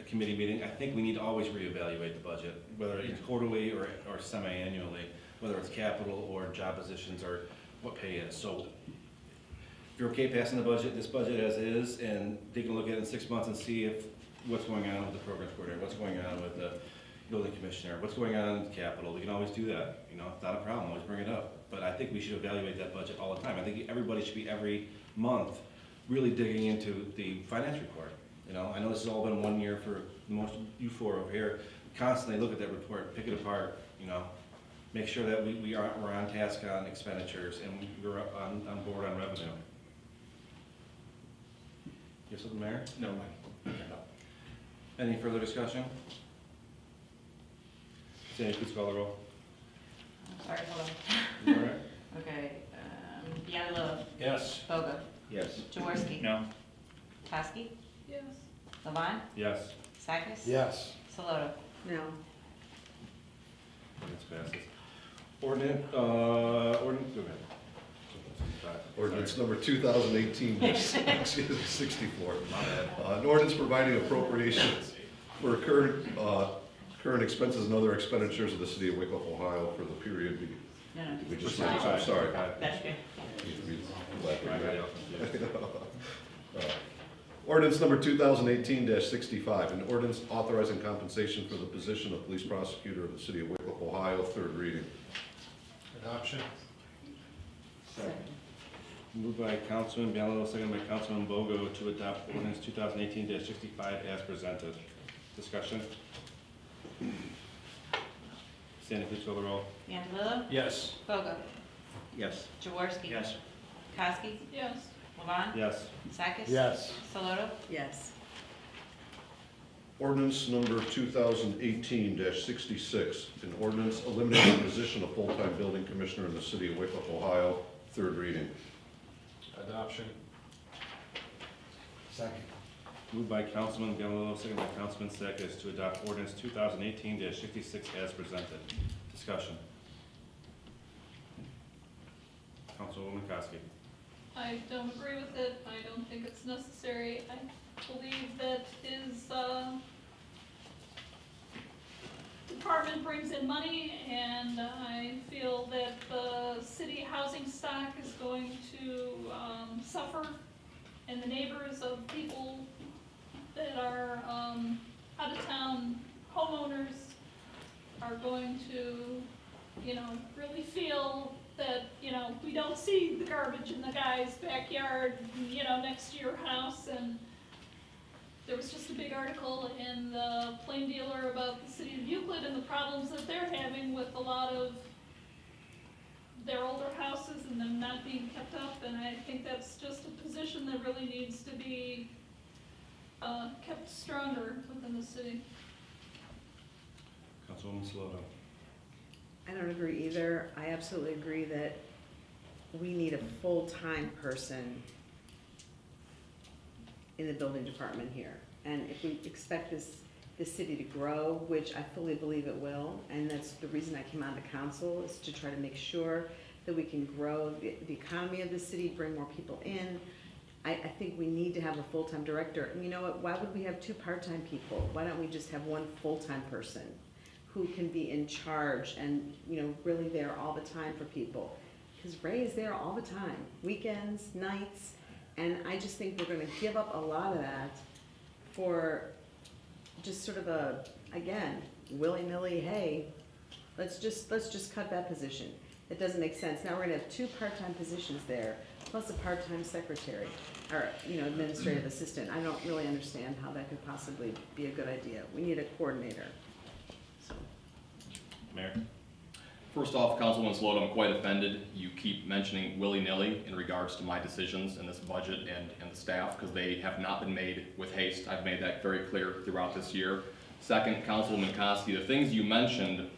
Speaker 1: committee meeting. I think we need to always reevaluate the budget, whether it's quarterly or semi-annually, whether it's capital or job positions or what pay is. So if you're okay passing the budget, this budget as is, and they can look at it in 6 months and see if what's going on with the programs coordinator, what's going on with the building commissioner, what's going on with capital, we can always do that. It's not a problem, always bring it up. But I think we should evaluate that budget all the time. I think everybody should be every month really digging into the finance report. I know this has all been 1 year for most of you four over here. Constantly look at that report, pick it apart, make sure that we're on task on expenditures and we're on board on revenue. You have something, Mayor?
Speaker 2: No.
Speaker 1: Okay. Any further discussion? Sandy, please call the roll.
Speaker 18: Sorry, hold
Speaker 1: Is that all right?
Speaker 18: on. Okay, Bianalillo.
Speaker 16: yes.
Speaker 18: Bogo.
Speaker 17: Yes.
Speaker 18: Jaworski.
Speaker 8: No.
Speaker 18: Kowski.
Speaker 12: Yes.
Speaker 18: Levon.
Speaker 1: Yes.
Speaker 18: Sakis.
Speaker 13: Yes.
Speaker 18: Saloto.
Speaker 4: No.
Speaker 1: Ordinance passes. Ordinance, go ahead.
Speaker 3: Ordinance number 2018-64. An ordinance providing appropriations for current expenses and other expenditures of the city of Wickliffe, Ohio for the period.
Speaker 18: No, no.
Speaker 3: We just, I'm sorry.
Speaker 18: That's good.
Speaker 3: Ordinance number 2018-65, an ordinance authorizing compensation for the position of police prosecutor of the city of Wickliffe, Ohio, third reading.
Speaker 16: Adoption.
Speaker 18: Second.
Speaker 1: Moved by Councilman Bianalillo, second by Councilman Bogo to adopt ordinance 2018-65 as presented. Discussion? Sandy, please call the roll.
Speaker 18: Bianalillo.
Speaker 16: Yes.
Speaker 18: Bogo.
Speaker 17: Yes.
Speaker 18: Jaworski.
Speaker 8: Yes.
Speaker 18: Kowski.
Speaker 12: Yes.
Speaker 18: Levon.
Speaker 1: Yes.
Speaker 18: Sakis.
Speaker 13: Yes.
Speaker 18: Saloto.
Speaker 4: Yes.
Speaker 3: Ordinance number 2018-66, an ordinance eliminating the position of full-time building commissioner in the city of Wickliffe, Ohio, third reading.
Speaker 16: Adoption.
Speaker 13: Second.
Speaker 1: Moved by Councilman Bianalillo, second by Councilman Sakis to adopt ordinance 2018-66 as presented. Discussion? Councilwoman Kowski.
Speaker 12: I don't agree with it. I don't think it's necessary. I believe that his department brings in money, and I feel that the city housing stock is going to suffer, and the neighbors of people that are out-of-town homeowners are going to, really feel that, we don't see the garbage in the guy's backyard, next to your house, and there was just a big article in the Plain Dealer about the City of Euclid and the problems that they're having with a lot of their older houses and them not being kept up, and I think that's just a position that really needs to be kept stronger within the city.
Speaker 1: Councilwoman Slovo.
Speaker 4: I don't agree either. I absolutely agree that we need a full-time person in the building department here. And if we expect this city to grow, which I fully believe it will, and that's the reason I came on to council, is to try to make sure that we can grow the economy of the city, bring more people in. I think we need to have a full-time director. And you know what, why would we have 2 part-time people? Why don't we just have 1 full-time person who can be in charge and, really there all the time for people? Because Ray is there all the time, weekends, nights, and I just think we're gonna give up a lot of that for just sort of a, again, willy-nilly, hey, let's just cut that position. It doesn't make sense. Now we're gonna have 2 part-time positions there, plus a part-time secretary, or, administrative assistant. I don't really understand how that could possibly be a good idea. We need a coordinator. So.
Speaker 1: Mayor?
Speaker 2: First off, Councilwoman Sloto, I'm quite offended. You keep mentioning willy-nilly in regards to my decisions in this budget and the staff, because they have not been made with haste. I've made that very clear throughout this year. Second, Councilwoman Koski, the things you mentioned,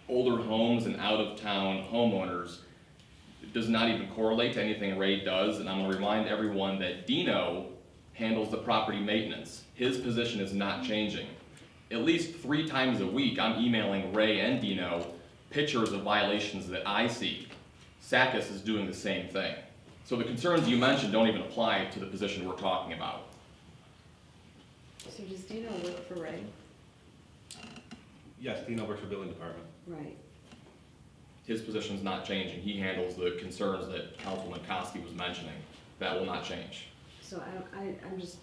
Speaker 2: older homes and out-of-town homeowners, it does not even correlate to anything Ray does, and I'm going to remind everyone that Dino handles the property maintenance. His position is not changing. At least 3 times a week, I'm emailing Ray and Dino pictures of violations that I see. Sakis is doing the same thing. So the concerns you mentioned don't even apply to the position we're talking about.
Speaker 4: So does Dino work for Ray?
Speaker 1: Yes, Dino works for building department.
Speaker 4: Right.
Speaker 2: His position's not changing. He handles the concerns that Councilwoman Koski was mentioning. That will not change.
Speaker 4: So I'm just,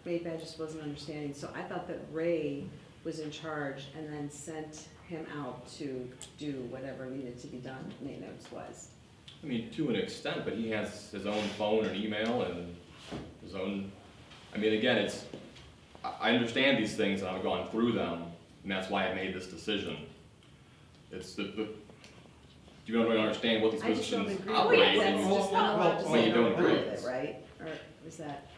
Speaker 4: maybe I just wasn't understanding. So I thought that Ray was in charge and then sent him out to do whatever needed to be done, maintenance-wise.
Speaker 2: I mean, to an extent, but he has his own phone and email and his own, I mean, again, I understand these things and I've gone through them, and that's why I made this decision. It's do you don't really understand what these positions operate? You don't agree.
Speaker 4: Right? Or is that,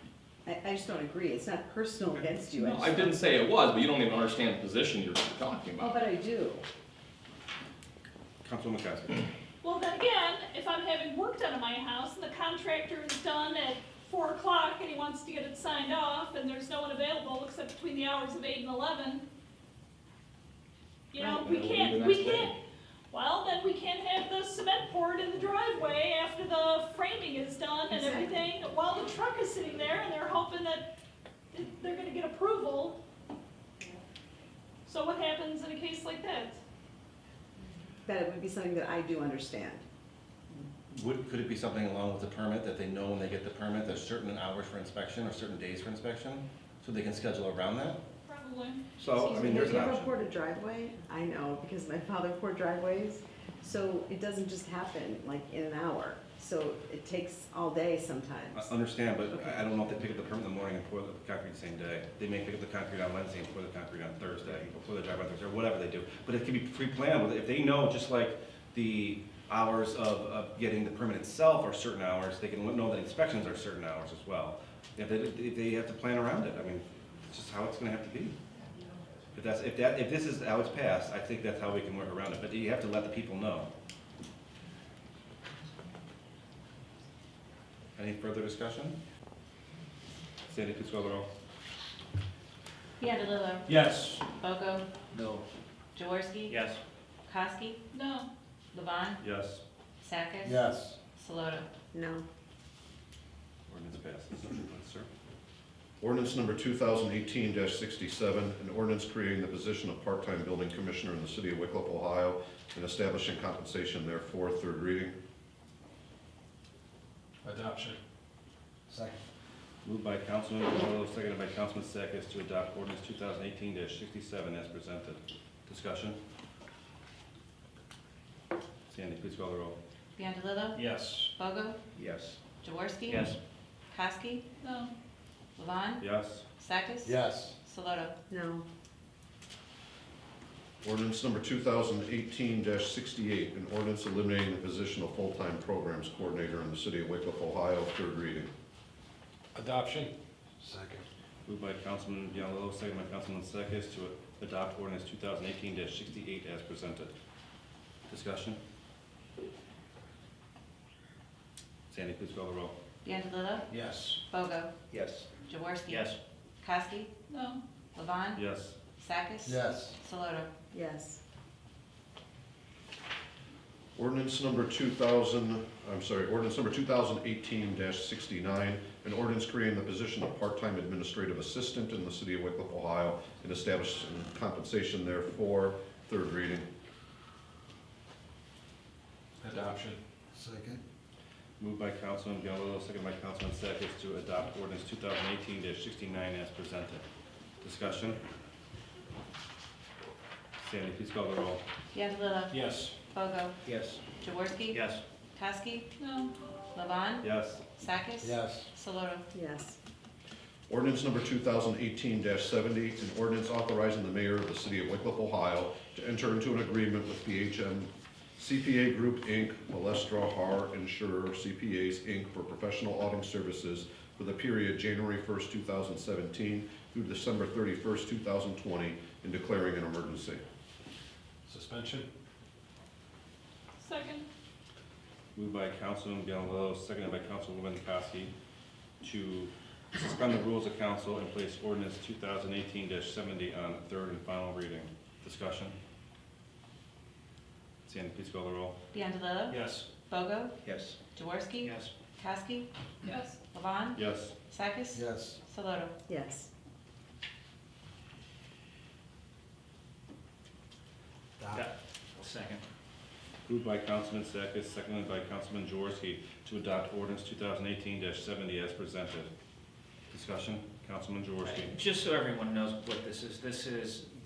Speaker 4: I just don't agree. It's not personal against you.
Speaker 2: No, I didn't say it was, but you don't even understand the position you're talking
Speaker 4: Oh,
Speaker 2: about.
Speaker 4: but I do.
Speaker 1: Councilwoman Koski.
Speaker 12: Well, then again, if I'm having work done at my house and the contractor is done at 4 o'clock and he wants to get it signed off and there's no one available except between the hours of 8 and 11, we can't, well, then we can't have the cement poured in the driveway after the framing is done and everything, while the truck is sitting there and they're hoping that they're gonna get approval. So what happens in a case like that?
Speaker 4: That it would be something that I do understand.
Speaker 1: Could it be something along with the permit, that they know when they get the permit, there's certain hours for inspection or certain days for inspection, so they can schedule around that?
Speaker 12: Probably.
Speaker 1: So, I mean, there's an
Speaker 4: Have you ever
Speaker 1: option.
Speaker 4: poured a driveway? I know, because my father poured driveways. So it doesn't just happen like in an hour. So it takes all day sometimes.
Speaker 1: I understand, but
Speaker 4: Okay.
Speaker 1: I don't know if they pick up the permit in the morning and pour the concrete the same day. They may pick up the concrete on Wednesday and pour the concrete on Thursday, or pour the driveway on Thursday, or whatever they do. But it can be pre-planned. If they know, just like the hours of getting the permit itself are certain hours, they can know that inspections are certain hours as well. If they have to plan around it, I mean, it's just how it's gonna have to be. If this is how it's passed, I think that's how we can work around it, but you have to let the people know. Any further discussion? Sandy, please call the roll.
Speaker 18: Piatalillo.
Speaker 16: Yes.
Speaker 18: Bogo.
Speaker 16: No.
Speaker 18: Jaworski.
Speaker 16: Yes.
Speaker 18: Koski.
Speaker 12: No.
Speaker 18: Levon.
Speaker 1: Yes.
Speaker 18: Sakis.
Speaker 13: Yes.
Speaker 18: Saloto.
Speaker 4: No.
Speaker 1: Ordinance passes. Sir?
Speaker 3: Ordinance number 2018-67, an ordinance creating the position of part-time building commissioner in the city of Wickliffe, Ohio, and establishing compensation therefore. Third reading.
Speaker 16: Adoption.
Speaker 13: Second.
Speaker 1: Moved by Councilman Biello, seconded by Councilman Sakis to adopt ordinance 2018-67 as presented. Discussion? Sandy, please call the roll.
Speaker 18: Biondello?
Speaker 16: Yes.
Speaker 18: Bogo?
Speaker 17: Yes.
Speaker 18: Jaworski?
Speaker 16: Yes.
Speaker 18: Kowski?
Speaker 12: No.
Speaker 18: Levon?
Speaker 1: Yes.
Speaker 18: Sakis?
Speaker 13: Yes.
Speaker 18: Saloto?
Speaker 4: No.
Speaker 3: Ordinance number 2018-68, an ordinance eliminating the position of full-time programs coordinator in the city of Wickliffe, Ohio, third reading.
Speaker 16: Adoption.
Speaker 13: Second.
Speaker 1: Moved by Councilman Biondello, second by Councilman Sakis to adopt ordinance 2018-68 as presented. Discussion? Sandy, please call the roll.
Speaker 18: Biondello?
Speaker 16: Yes.
Speaker 18: Bogo?
Speaker 17: Yes.
Speaker 18: Jaworski?
Speaker 16: Yes.
Speaker 18: Kowski?
Speaker 12: No.
Speaker 18: Levon?
Speaker 1: Yes.
Speaker 18: Sakis?
Speaker 13: Yes.
Speaker 18: Saloto?
Speaker 4: Yes.
Speaker 3: Ordinance number 2018-69, an ordinance creating the position of part-time administrative assistant in the city of Wickliffe, Ohio, and establishing compensation therefor, third reading.
Speaker 16: Adoption.
Speaker 13: Second.
Speaker 1: Moved by Councilman Biondello, second by Councilman Sakis to adopt ordinance 2018-69 as presented. Discussion? Sandy, please call the roll.
Speaker 18: Biondello?
Speaker 16: Yes.
Speaker 18: Bogo?
Speaker 17: Yes.
Speaker 18: Jaworski?
Speaker 16: Yes.
Speaker 18: Kowski?
Speaker 12: No.
Speaker 18: Levon?
Speaker 1: Yes.
Speaker 18: Sakis?
Speaker 13: Yes.
Speaker 18: Saloto?
Speaker 4: Yes.
Speaker 3: Ordinance number 2018-70, an ordinance authorizing the mayor of the city of Wickliffe, Ohio, to enter into an agreement with BHM CPA Group, Inc., Malestra Har Insurer CPAs, Inc., for professional auditing services for the period January 1st, 2017 through December 31st, 2020, and declaring an emergency.
Speaker 16: Suspension.
Speaker 12: Second.
Speaker 1: Moved by Councilman Biondello, seconded by Councilwoman Kowski to suspend the rules of council and place ordinance 2018-70 on third and final reading. Discussion? Sandy, please call the roll.
Speaker 18: Biondello?
Speaker 16: Yes.
Speaker 18: Bogo?
Speaker 17: Yes.
Speaker 18: Jaworski?
Speaker 16: Yes.
Speaker 18: Kowski?
Speaker 12: Yes.
Speaker 18: Levon?
Speaker 1: Yes.
Speaker 18: Sakis?
Speaker 13: Yes.
Speaker 18: Saloto?
Speaker 4: Yes.
Speaker 16: Second.
Speaker 1: Moved by Councilman Sakis, seconded by Councilman Jaworski to adopt ordinance 2018-70 as presented. Discussion? Councilman Jaworski.
Speaker 8: Just so everyone knows what this is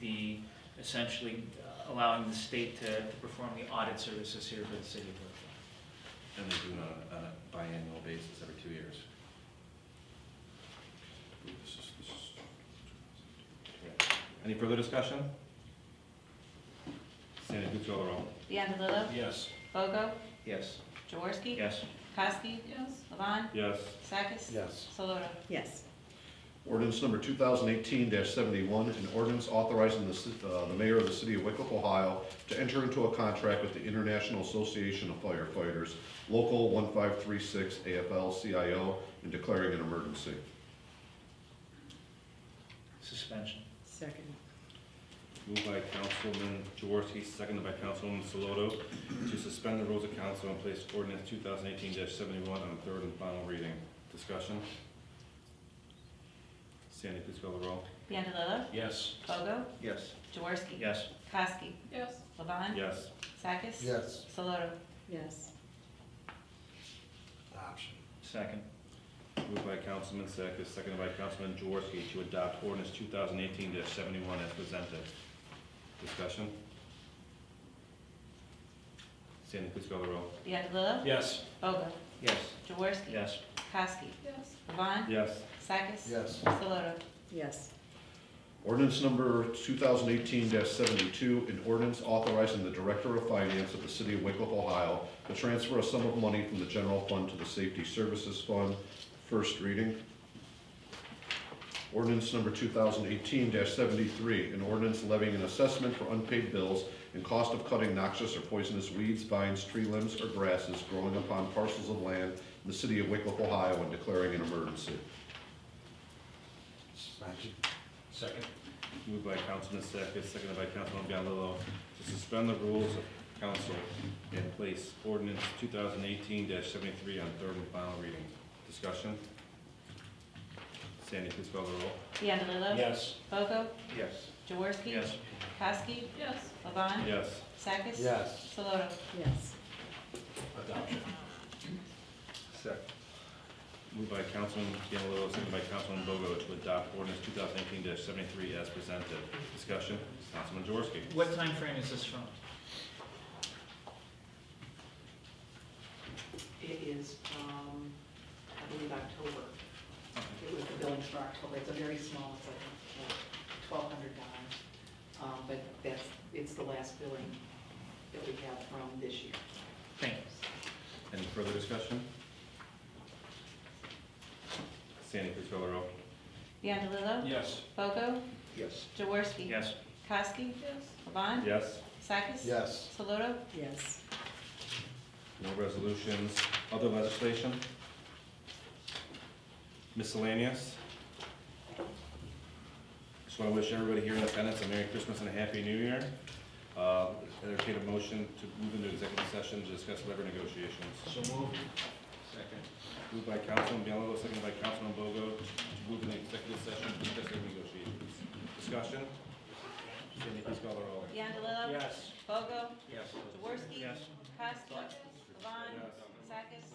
Speaker 8: the, essentially allowing the state to perform the audit services here for the city of Wickliffe.
Speaker 1: And they do it on a biannual basis every 2 years. Any further discussion? Sandy, please call the roll.
Speaker 18: Biondello?
Speaker 16: Yes.
Speaker 18: Bogo?
Speaker 17: Yes.
Speaker 18: Jaworski?
Speaker 16: Yes.
Speaker 18: Kowski?
Speaker 12: Yes.
Speaker 18: Levon?
Speaker 1: Yes.
Speaker 18: Sakis?
Speaker 13: Yes.
Speaker 18: Saloto?
Speaker 4: Yes.
Speaker 3: Ordinance number 2018-71, an ordinance authorizing the mayor of the city of Wickliffe, Ohio, to enter into a contract with the International Association of Firefighters, Local 1536 AFL-CIO, and declaring an emergency.
Speaker 8: Suspension.
Speaker 4: Second.
Speaker 1: Moved by Councilman Jaworski, seconded by Councilwoman Saloto to suspend the rules of council and place ordinance 2018-71 on third and final reading. Discussion? Sandy, please call the roll.
Speaker 18: Biondello?
Speaker 16: Yes.
Speaker 18: Bogo?
Speaker 17: Yes.
Speaker 18: Jaworski?
Speaker 16: Yes.
Speaker 18: Kowski?
Speaker 12: Yes.
Speaker 18: Levon?
Speaker 1: Yes.
Speaker 18: Sakis?
Speaker 13: Yes.
Speaker 18: Saloto?
Speaker 4: Yes.
Speaker 13: Adoption.
Speaker 16: Second.
Speaker 1: Moved by Councilman Sakis, seconded by Councilman Jaworski to adopt ordinance 2018-71 as presented. Discussion? Sandy, please call the roll.
Speaker 18: Biondello?
Speaker 16: Yes.
Speaker 18: Bogo?
Speaker 17: Yes.
Speaker 18: Jaworski?
Speaker 16: Yes.
Speaker 18: Kowski?
Speaker 12: Yes.
Speaker 18: Levon?
Speaker 1: Yes.
Speaker 18: Sakis?
Speaker 13: Yes.
Speaker 18: Saloto?
Speaker 4: Yes.
Speaker 3: Ordinance number 2018-72, an ordinance authorizing the Director of Finance of the City of Wickliffe, Ohio, to transfer a sum of money from the general fund to the Safety Services Fund. First reading. Ordinance number 2018-73, an ordinance levying an assessment for unpaid bills and cost of cutting noxious or poisonous weeds, vines, tree limbs, or grasses growing upon parcels of land in the City of Wickliffe, Ohio, and declaring an emergency.
Speaker 13: Suspension.
Speaker 16: Second.
Speaker 1: Moved by Councilman Sakis, seconded by Councilman Biondello to suspend the rules of council and place ordinance 2018-73 on third and final reading. Discussion? Sandy, please call the roll.
Speaker 18: Biondello?
Speaker 16: Yes.
Speaker 18: Bogo?
Speaker 17: Yes.
Speaker 18: Jaworski?
Speaker 16: Yes.
Speaker 18: Kowski?
Speaker 12: Yes.
Speaker 18: Levon?
Speaker 1: Yes.
Speaker 18: Sakis?
Speaker 13: Yes.
Speaker 18: Saloto?
Speaker 4: Yes.
Speaker 16: Adoption.
Speaker 17: Second.
Speaker 1: Moved by Councilman Biondello, seconded by Councilman Bogo to adopt ordinance 2018-73 as presented. Discussion? Councilman Jaworski.
Speaker 8: What time frame is this from?
Speaker 14: is from, I believe, October. It was the billings for October. It's a very small, it's like $1,200. But it's the last billing that we have from this year.
Speaker 8: Thanks.
Speaker 1: Any further discussion? Sandy, please call the roll.
Speaker 18: Biondello?
Speaker 16: Yes.
Speaker 18: Bogo?
Speaker 3: Yes.
Speaker 18: Jaworski?
Speaker 16: Yes.
Speaker 18: Kowski?
Speaker 12: Yes.
Speaker 18: Levon?
Speaker 1: Yes.
Speaker 18: Sakis?
Speaker 13: Yes.
Speaker 18: Saloto?
Speaker 4: Yes.
Speaker 1: No resolutions. Other legislation? Miscellaneous? Just want to wish everybody here in attendance a Merry Christmas and a Happy New Year. Entertain a motion to move into executive session to discuss labor negotiations.
Speaker 16: So moved. Second.
Speaker 1: Moved by Councilman Bialowo, seconded by Councilman Bogo, to move into executive session to discuss labor negotiations. Discussion? Sandy, please call the roll.
Speaker 18: Biondello?
Speaker 16: Yes.
Speaker 18: Bogo?
Speaker 16: Yes.
Speaker 18: Jaworski?
Speaker 16: Yes.
Speaker 18: Kowski? Levon?
Speaker 1: Yes.
Speaker 18: Sakis?